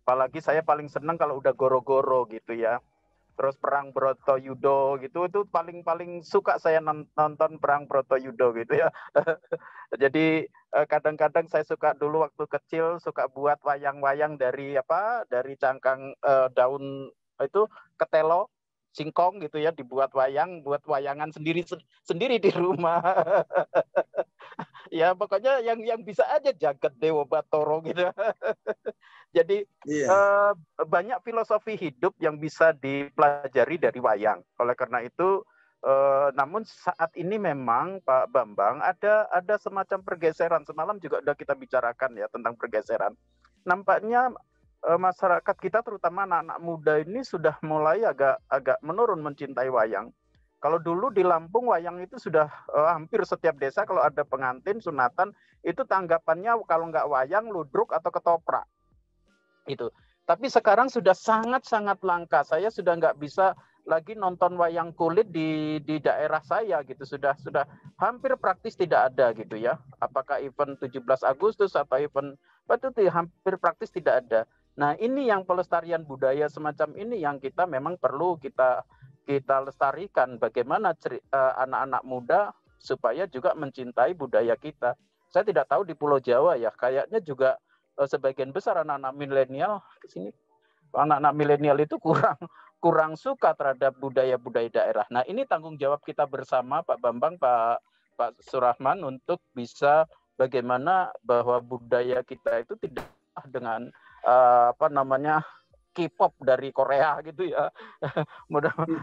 Apalagi saya paling senang kalau udah goro-goro gitu ya. Terus perang Bratayuda gitu, itu paling suka saya nonton perang Bratayuda gitu ya. Jadi kadang-kadang saya suka dulu waktu kecil suka buat wayang-wayang dari cangkang daun itu ketelo singkong gitu ya, buat wayangan sendiri di rumah. Ya pokoknya yang bisa aja jagat Dewa Batara gitu. Jadi banyak filosofi hidup yang bisa dipelajari dari wayang. Oleh karena itu, namun saat ini memang Pak Bambang ada semacam pergeseran. Semalam juga sudah kita bicarakan ya tentang pergeseran. Nampaknya masyarakat kita terutama anak-anak muda ini sudah mulai agak menurun mencintai wayang. Kalau dulu di Lampung wayang itu sudah hampir setiap desa kalau ada pengantin sunatan itu tanggapannya kalau nggak wayang ludruk atau ketoprak. Itu. Tapi sekarang sudah sangat-sangat langka. Saya sudah nggak bisa lagi nonton wayang kulit di daerah saya gitu. Sudah hampir praktis tidak ada gitu ya. Apakah event 17 Agustus atau event itu hampir praktis tidak ada. Nah, ini yang pelestarian budaya semacam ini yang kita memang perlu kita lestarikan. Bagaimana anak-anak muda supaya juga mencintai budaya kita. Saya tidak tahu di Pulau Jawa ya, kayaknya juga sebagian besar anak-anak milenial kesini, anak-anak milenial itu kurang suka terhadap budaya-budaya daerah. Nah, ini tanggung jawab kita bersama Pak Bambang, Pak Surahman untuk bisa bagaimana bahwa budaya kita itu tidak dengan K-pop dari Korea gitu ya.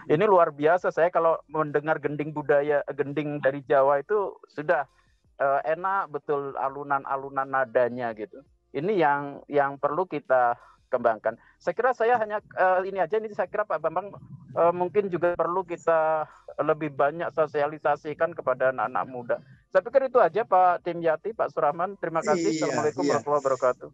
Ini luar biasa. Saya kalau mendengar gending dari Jawa itu sudah enak betul alunan-alunan nadanya gitu. Ini yang perlu kita kembangkan. Saya kira saya hanya ini aja. Ini saya kira Pak Bambang mungkin juga perlu kita lebih banyak sosialisasikan kepada anak-anak muda. Saya pikir itu aja Pak Dimyati, Pak Surahman. Terima kasih. Assalamualaikum warahmatullahi wabarakatuh.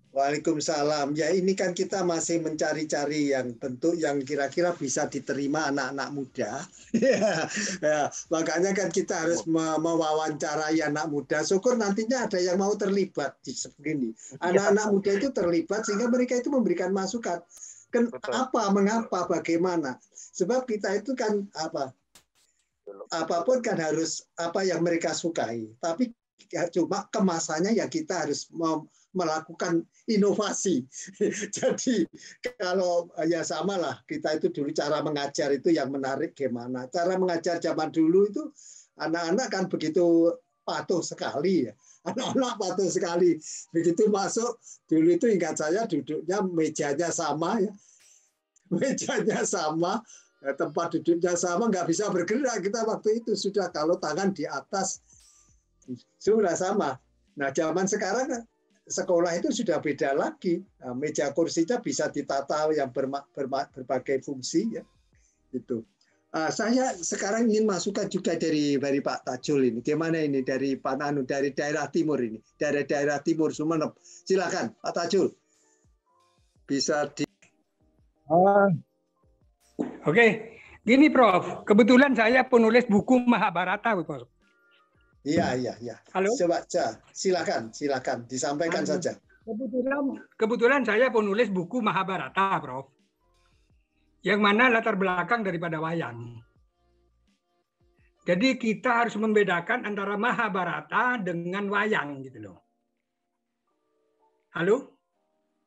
Waalaikumsalam. Ya, ini kan kita masih mencari-cari yang bentuk yang kira-kira bisa diterima anak-anak muda. Ya, makanya kan kita harus mewawancarai anak muda. Syukur nantinya ada yang mau terlibat di begini. Anak-anak muda itu terlibat sehingga mereka itu memberikan masukan. Mengapa, bagaimana? Sebab kita itu kan apapun kan harus apa yang mereka sukai. Tapi cuma kemasannya ya kita harus melakukan inovasi. Jadi kalau ya samalah kita itu dulu cara mengajar itu yang menarik gimana. Cara mengajar zaman dulu itu anak-anak kan begitu patuh sekali ya. Anak-anak patuh sekali. Begitu masuk dulu itu ingat saya duduknya mejanya sama ya. Mejanya sama, tempat duduknya sama, nggak bisa bergerak kita waktu itu sudah kalau tangan di atas sudah sama. Nah, zaman sekarang sekolah itu sudah beda lagi. Nah, meja kursinya bisa ditata yang berbagai fungsi ya. Itu. Saya sekarang ingin masukkan juga dari Pak Tajul ini. Gimana ini dari Pak Nanu dari daerah timur ini, dari daerah timur Sumeneb. Silakan Pak Tajul. Bisa di. Oke. Gini Prof, kebetulan saya penulis buku Mahabharata, Prof. Iya. Halo? Coba, silakan disampaikan saja. Kebetulan saya penulis buku Mahabharata, Prof. Yang mana latar belakang daripada wayang. Jadi kita harus membedakan antara Mahabharata dengan wayang gitu loh. Halo?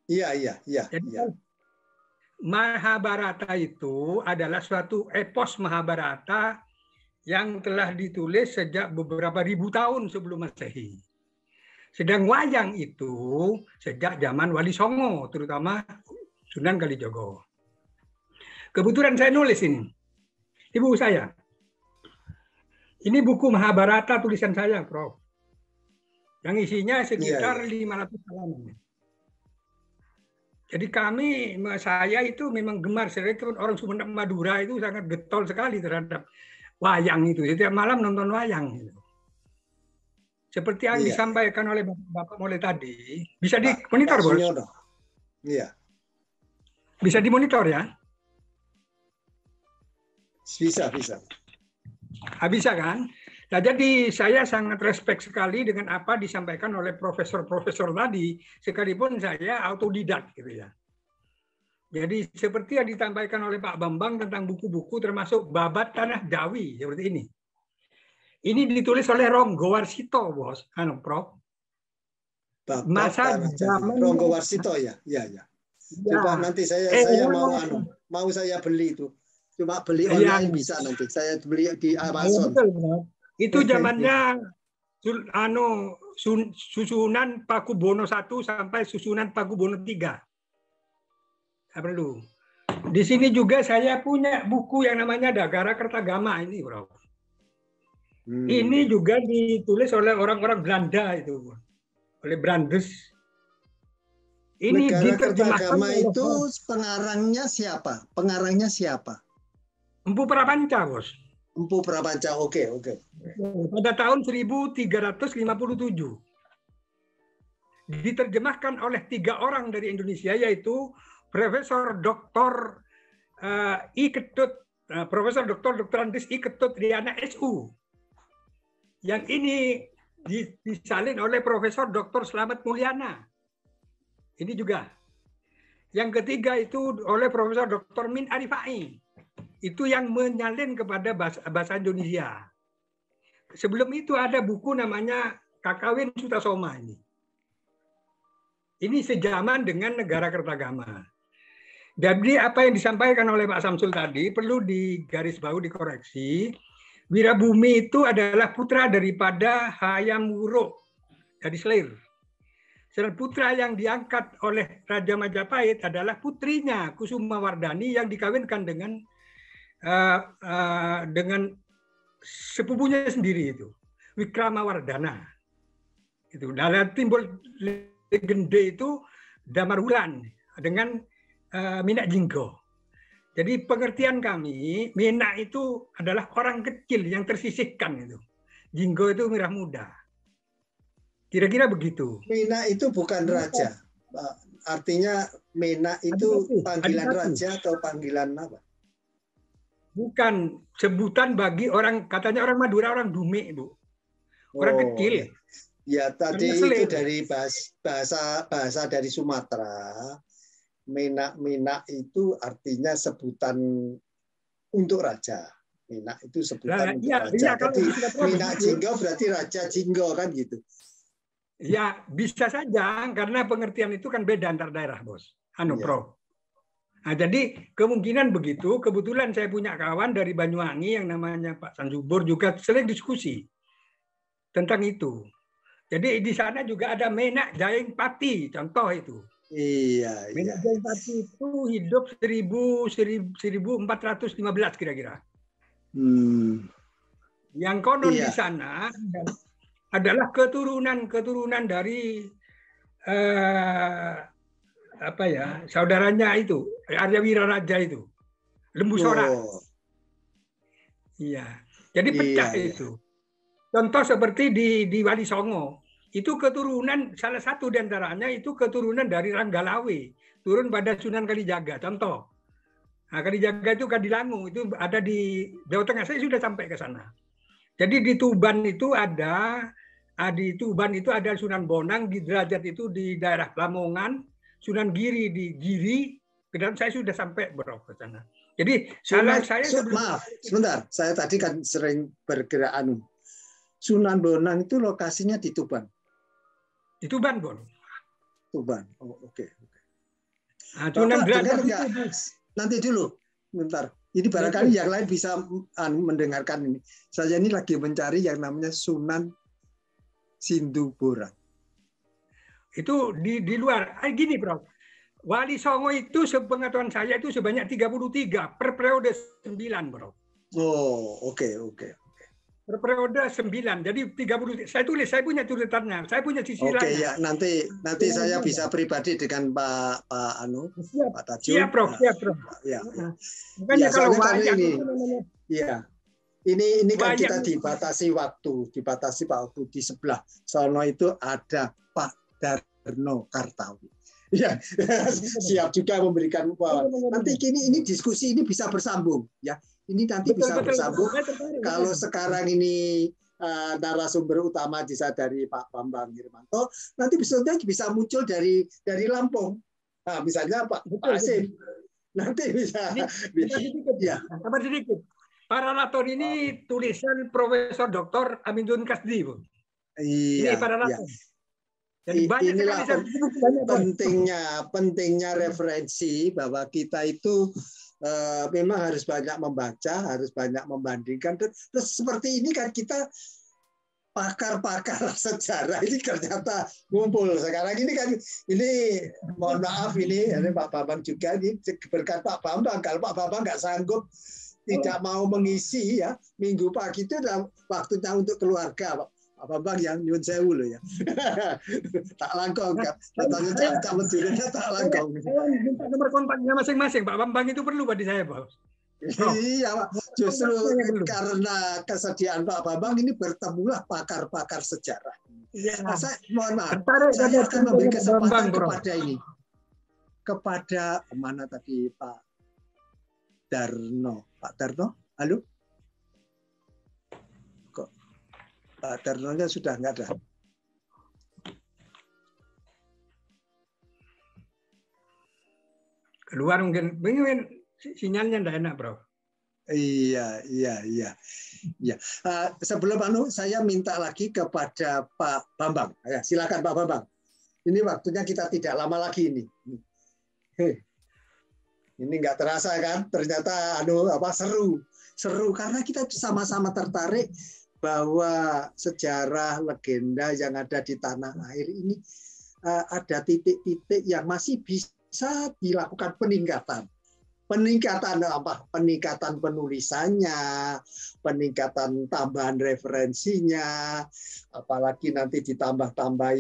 Iya. Jadi Mahabharata itu adalah suatu epos Mahabharata yang telah ditulis sejak beberapa ribu tahun sebelum Masehi. Sedang wayang itu sejak zaman Wali Songo, terutama Sunan Kalijogo. Kebetulan saya nulis ini. Ibu saya. Ini buku Mahabharata tulisan saya, Prof. Yang isinya sekitar 500 halaman. Jadi saya itu memang gemar, saya itu orang Sumeneb Madura itu sangat getol sekali terhadap wayang itu. Setiap malam nonton wayang. Gitu. Seperti yang disampaikan oleh Bapak mulai tadi, bisa dimonitor, Bos? Iya. Bisa dimonitor ya? Bisa. Bisa kan? Nah, jadi saya sangat respect sekali dengan apa disampaikan oleh profesor-profesor tadi, sekalipun saya autodidak gitu ya. Jadi seperti yang disampaikan oleh Pak Bambang tentang buku-buku termasuk Babat Tanah Jawi seperti ini. Ini ditulis oleh Ronggo Warsito, Bos, Prof. Masa zaman Ronggo Warsito ya. Coba nanti saya mau saya beli itu. Cuma beli online bisa nanti. Saya beli di Amazon. Itu zamannya susunan Pakubono I sampai susunan Pakubono III. Saya perlu. Di sini juga saya punya buku yang namanya Dagara Kertagama ini, Bro. Ini juga ditulis oleh orang-orang Belanda itu, oleh Brandes. Ini Negara Kertagama itu pengarangnya siapa? Empu Prapanca, Bos. Empu Prapanca, oke. Pada tahun 1357. Diterjemahkan oleh 3 orang dari Indonesia, yaitu Profesor Dr. Profesor Dr. Andes I Ketut Riana SU. Yang ini disalin oleh Profesor Dr. Slamet Mulyana. Ini juga. Yang ketiga itu oleh Profesor Dr. Min Arifai. Itu yang menyalin kepada bahasa Indonesia. Sebelum itu ada buku namanya Kakawin Sutasoma ini. Ini sejaman dengan Negara Kertagama. Jadi apa yang disampaikan oleh Pak Samsul tadi perlu digarisbawahi, dikoreksi. Wirabumi itu adalah putra daripada Hayam Wuruk dari Selir. Sedangkan putra yang diangkat oleh Raja Majapahit adalah putrinya Kusuma Wardani yang dikawinkan dengan sepupunya sendiri itu, Wikramawardhana. Itu dalam timbul legenda itu Damar Wulan dengan Minak Jinggo. Jadi pengertian kami, Minak itu adalah orang kecil yang tersisihkan itu. Jinggo itu merah muda. Kira-kira begitu. Minak itu bukan raja. Artinya Minak itu panggilan raja atau panggilan apa? Bukan, sebutan bagi orang, katanya orang Madura, orang Dume, Bu. Orang kecil. Ya, tadi itu dari bahasa dari Sumatera. Minak itu artinya sebutan untuk raja. Minak itu sebutan untuk raja. Jadi Minak Jinggo berarti Raja Jinggo kan gitu. Ya, bisa saja karena pengertian itu kan beda antar daerah, Bos. Prof. Nah, jadi kemungkinan begitu. Kebetulan saya punya kawan dari Banyuwangi yang namanya Pak Sanjubur juga sering diskusi tentang itu. Jadi di sana juga ada Menak Jaeng Pati, contoh itu. Iya. Menak Jaeng Pati itu hidup 1415 kira-kira. Yang konon di sana adalah keturunan dari saudaranya itu, Arya Wiraraja itu, Lembu Sora. Iya. Jadi pecah itu. Contoh seperti di Wali Songo, itu keturunan salah satu diantaranya itu keturunan dari Ranggalawe, turun pada Sunan Kalijaga. Contoh. Nah, Kalijaga itu Kadilangu, itu ada di Jawa Tengah. Saya sudah sampai ke sana. Jadi di Tuban itu ada Sunan Bonang, di Derajat itu di daerah Lamongan, Sunan Giri di Giri, dan saya sudah sampai Bro ke sana. Jadi maaf, sebentar. Saya tadi kan sering bergerak Sunan Bonang itu lokasinya di Tuban. Di Tuban, Bro. Tuban. Oh, oke. Nah, Sunan Derajat itu nanti dulu, bentar. Ini barangkali yang lain bisa mendengarkan ini. Saya ini lagi mencari yang namanya Sunan Sinduborang. Itu di luar. Gini, Bro. Wali Songo itu sepengetahuan saya itu sebanyak 33 per periode 9, Bro. Oh, oke. Per periode 9. Jadi 30. Saya tulis, saya punya tulisannya. Saya punya sisirannya. Oke, ya, nanti saya bisa pribadi dengan Pak Tajul. Siap, Prof. Ya. Makanya kalau wayang ini, ya. Ini kan kita dibatasi waktu di sebelah sono itu ada Pak Darno Kartawi. Ya, siap juga memberikan nanti ini diskusi ini bisa bersambung ya. Ini nanti bisa bersambung. Kalau sekarang ini narasumber utama dari Pak Bambang Hirmanto, nanti bisa muncul dari Lampung. Nah, misalnya Pak Asim. Nanti bisa. Ya. Sabar sedikit. Paralaton ini tulisan Profesor Dr. Aminun Kasdi, Bu. Iya. Ini Paralaton. Iya. Inilah pentingnya referensi bahwa kita itu memang harus banyak membaca, harus banyak membandingkan. Terus seperti ini kan kita pakar-pakar sejarah ini ternyata ngumpul sekarang ini kan mohon maaf ini Pak Bambang juga ini berkat Pak Bambang. Kalau Pak Bambang nggak sanggup tidak mau mengisi ya minggu pagi itu adalah waktunya untuk keluarga Pak Bambang yang nyun sewu loh ya. Tak langkong katanya cak menjurutnya tak langkong. Saya minta nomor kontaknya masing-masing. Pak Bambang itu perlu bagi saya, Pak. Iya, justru karena kesediaan Pak Bambang ini bertemulah pakar-pakar sejarah. Ya. Saya mohon maaf, saya akan memberi kesempatan kepada mana tadi Pak Darno. Pak Darno, halo? Kok Pak Darnonya sudah nggak ada? Keluar mungkin sinyalnya tidak enak, Bro. Iya. Sebelum saya minta lagi kepada Pak Bambang. Ya, silakan Pak Bambang. Ini waktunya kita tidak lama lagi ini. Ini nggak terasa kan? Ternyata seru karena kita sama-sama tertarik bahwa sejarah legenda yang ada di tanah air ini ada titik-titik yang masih bisa dilakukan peningkatan penulisannya, peningkatan tambahan referensinya, apalagi nanti ditambah-tambah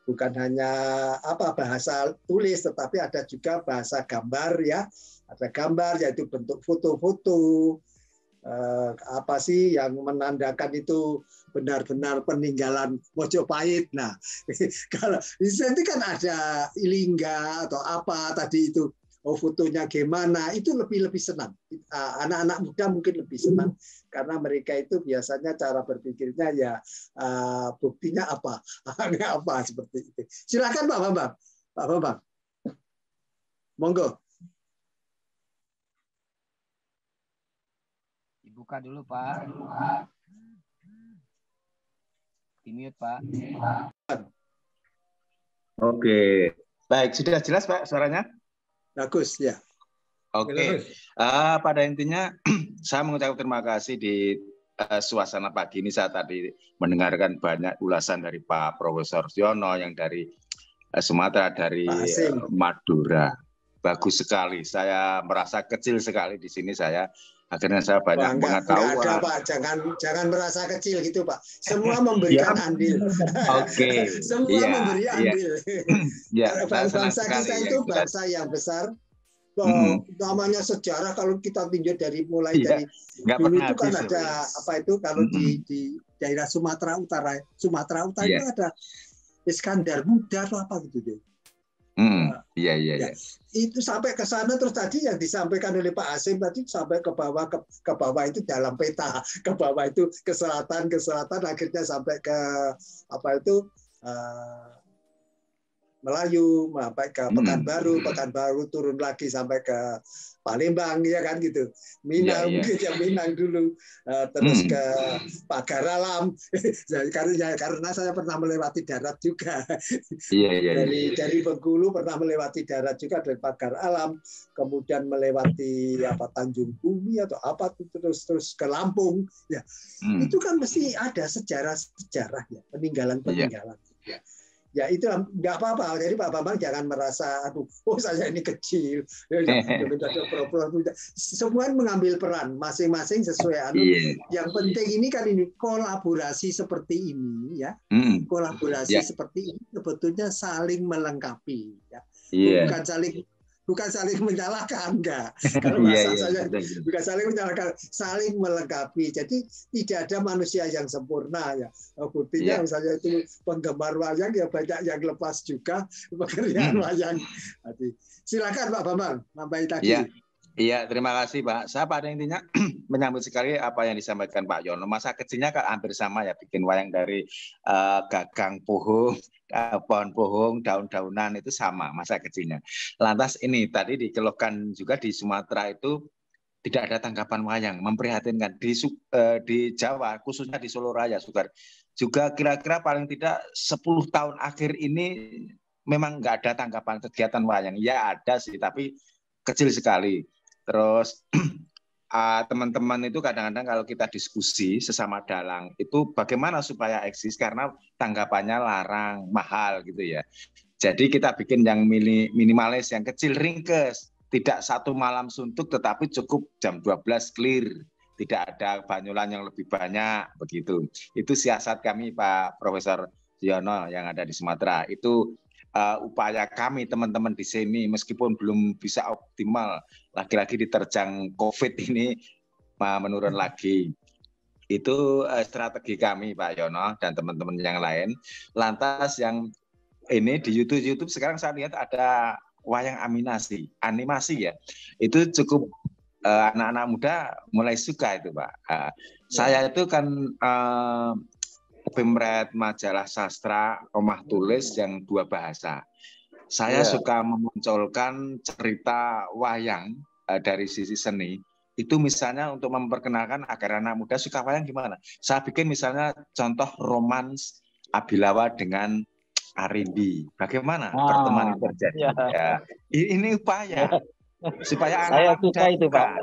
bukan hanya bahasa tulis, tetapi ada juga bahasa gambar ya, ada gambar yaitu bentuk foto-foto, yang menandakan itu benar-benar peninggalan Mojopahit. Nah, kalau nanti kan ada Ilingga atau apa tadi itu. Fotonya gimana, itu lebih senang. Anak-anak muda mungkin lebih senang karena mereka itu biasanya cara berpikirnya ya buktinya apa seperti itu. Silakan Pak Bambang. Monggo. Dibuka dulu Pak. Di-mute Pak. Oke, baik, sudah jelas Pak suaranya? Bagus ya. Oke. Pada intinya saya mengucapkan terima kasih di suasana pagi ini. Saya tadi mendengarkan banyak ulasan dari Pak Profesor Siono yang dari Sumatera, dari Madura. Bagus sekali. Saya merasa kecil sekali di sini. Akhirnya saya banyak pengetahuan. Enggak ada Pak, jangan merasa kecil gitu Pak. Semua memberikan andil. Oke. Semua memberi andil. Bangsa kita itu ya, bangsa yang besar. Namanya sejarah kalau kita tinjau dari dulu itu kan ada kalau di daerah Sumatera Utara itu ada Iskandar Muda atau apa gitu deh. Iya. Ya, itu sampai ke sana, terus tadi yang disampaikan oleh Pak Hasyim tadi sampai ke bawah itu dalam peta, ke bawah itu ke selatan akhirnya sampai ke apa itu Melayu, sampai ke Pekanbaru turun lagi sampai ke Palembang, ya kan gitu. Minang, mungkin yang Minang dulu, terus ke Pagar Alam. Karena saya pernah melewati darat juga. Dari Bengkulu pernah melewati darat juga dari Pagar Alam, kemudian melewati Tanjung Bumi atau apa terus ke Lampung. Ya, itu kan mesti ada sejarah ya, peninggalan. Ya itu nggak apa-apa. Jadi Pak Bambang jangan merasa, aduh, saya ini kecil. Semua mengambil peran masing-masing sesuai Yang penting ini kan kolaborasi seperti ini ya. Kolaborasi seperti ini sebetulnya saling melengkapi ya. Bukan saling menyalahkan, enggak. Kalau bahasa saya bukan saling menyalahkan, saling melengkapi. Jadi tidak ada manusia yang sempurna ya. Buktinya misalnya itu penggemar wayang ya banyak yang lepas juga pekerjaan wayang. Silakan Pak Bambang, nambahin tadi. Iya, terima kasih Pak. Saya pada intinya menyambut sekali apa yang disampaikan Pak Yono. Masa kecilnya kan hampir sama ya, bikin wayang dari gagang pohon, pohon pohon, daun-daunan itu sama masa kecilnya. Lantas ini tadi dikeluhkan juga di Sumatera itu tidak ada tangkapan wayang, memprihatinkan di Jawa khususnya di Solo Raya, juga kira-kira paling tidak 10 tahun akhir ini memang nggak ada tangkapan kegiatan wayang. Ya ada sih, tapi kecil sekali. Terus teman-teman itu kadang-kadang kalau kita diskusi sesama dalang itu bagaimana supaya eksis, karena tanggapannya larang, mahal gitu ya. Jadi kita bikin yang minimalis, yang kecil, ringkes, tidak satu malam suntuk tetapi cukup jam 12 clear, tidak ada banyulan yang lebih banyak begitu. Itu siasat kami Pak Profesor Yono yang ada di Sumatera. Itu upaya kami teman-teman di sini, meskipun belum bisa optimal, lagi-lagi diterjang COVID ini menurun lagi. Itu strategi kami Pak Yono dan teman-teman yang lain. Lantas yang ini di YouTube sekarang saya lihat ada wayang animasi ya. Itu cukup anak-anak muda mulai suka itu Pak. Saya itu kan pemret majalah sastra Omah Tulis yang 2 bahasa. Saya suka memunculkan cerita wayang dari sisi seni. Itu misalnya untuk memperkenalkan agar anak muda suka wayang gimana. Saya bikin misalnya contoh romans Abilawa dengan Arindi. Bagaimana pertemuan itu terjadi? Ya. Ini upaya. Supaya anak muda itu Pak.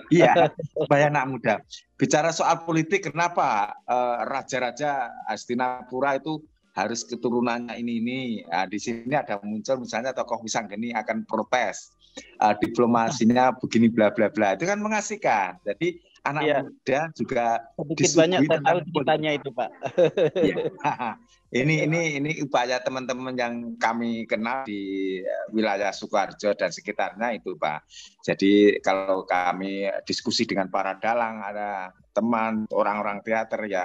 Iya, supaya anak muda. Bicara soal politik, kenapa raja-raja Hastinapura itu harus keturunannya ini. Di sini ada muncul misalnya tokoh Wisanggeni akan protes, diplomasinya begini bla bla bla. Itu kan mengasihkan. Jadi anak muda juga sedikit banyak saya tahu ceritanya itu Pak. Ini upaya teman-teman yang kami kenal di wilayah Sukoharjo dan sekitarnya itu Pak. Jadi kalau kami diskusi dengan para dalang, ada teman, orang-orang teater ya,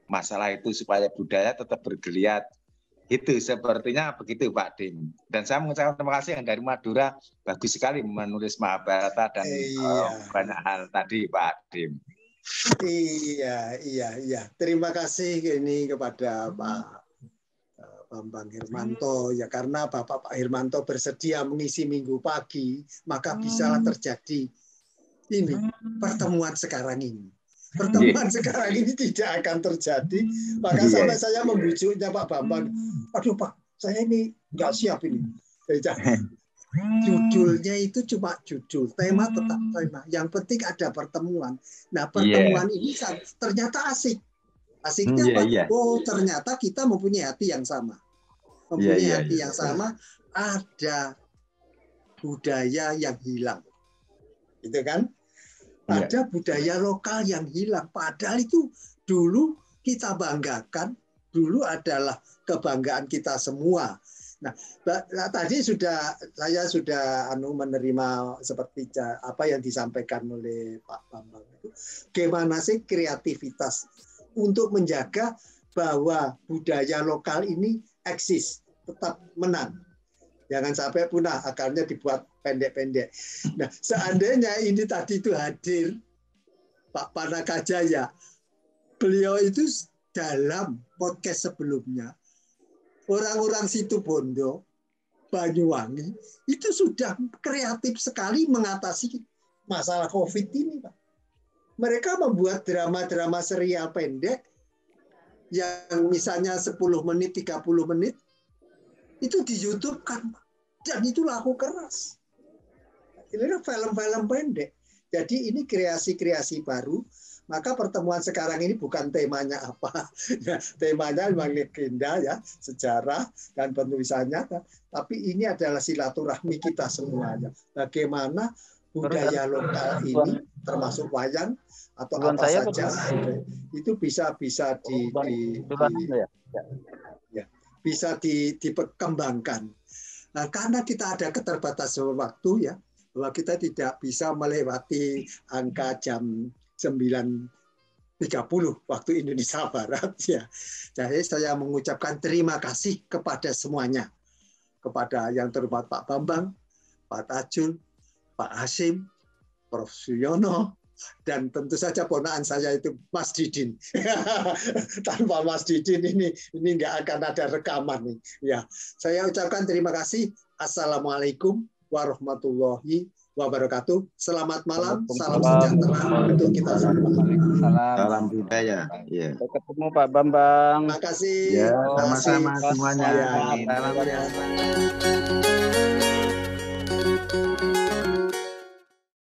masalah itu supaya budaya tetap bergeliat. Itu sepertinya begitu Pak Dim. Dan saya mengucapkan terima kasih yang dari Madura, bagus sekali menulis Mahabharata dan banyak hal tadi Pak Dim. Iya. Terima kasih ini kepada Pak Bambang Hermanto ya, karena Pak Hermanto bersedia mengisi minggu pagi, maka bisalah terjadi ini pertemuan sekarang ini. Pertemuan sekarang ini tidak akan terjadi, maka sampai saya membujuknya Pak Bambang, aduh Pak, saya ini nggak siap ini. Judulnya itu cuma judul, tema tetap tema. Yang penting ada pertemuan. Nah, pertemuan ini ternyata asik. Asiknya apa? Oh, ternyata kita mempunyai hati yang sama. Mempunyai hati yang sama, ada budaya yang hilang. Gitu kan? Ada budaya lokal yang hilang. Padahal itu dulu kita banggakan, dulu adalah kebanggaan kita semua. Nah, tadi saya sudah menerima seperti apa yang disampaikan oleh Pak Bambang itu. Bagaimana sih kreativitas untuk menjaga bahwa budaya lokal ini eksis, tetap menang. Jangan sampai punah, akarnya dibuat pendek-pendek. Nah, seandainya ini tadi itu hadir Pak Panakajaya, beliau itu dalam podcast sebelumnya, orang-orang Situbondo, Banyuwangi, itu sudah kreatif sekali mengatasi masalah COVID ini, Pak. Mereka membuat drama-drama serial pendek yang misalnya 10 menit, 30 menit, itu di YouTube kan, dan itu laku keras. Ini film-film pendek. Jadi ini kreasi-kreasi baru. Maka pertemuan sekarang ini bukan temanya apa, ya, temanya memang legenda ya, sejarah dan penulisannya. Tapi ini adalah silaturahmi kita semuanya. Bagaimana budaya lokal ini, termasuk wayang atau apa saja, itu bisa dikembangkan. Nah, karena kita ada keterbatasan waktu ya, bahwa kita tidak bisa melewati angka jam 9.30 waktu Indonesia Barat ya. Jadi saya mengucapkan terima kasih kepada semuanya, kepada yang terhormat Pak Bambang, Pak Tajul, Pak Hasim, Prof. Suyono, dan tentu saja ponaan saya itu Mas Didin. Tanpa Mas Didin ini nggak akan ada rekaman nih. Ya, saya ucapkan terima kasih. Assalamualaikum warahmatullahi wabarakatuh. Selamat malam, salam sejahtera untuk kita semua. Salam budaya. Ya. Sampai ketemu Pak Bambang. Terima kasih. Ya, sama-sama semuanya. Ya. Salam.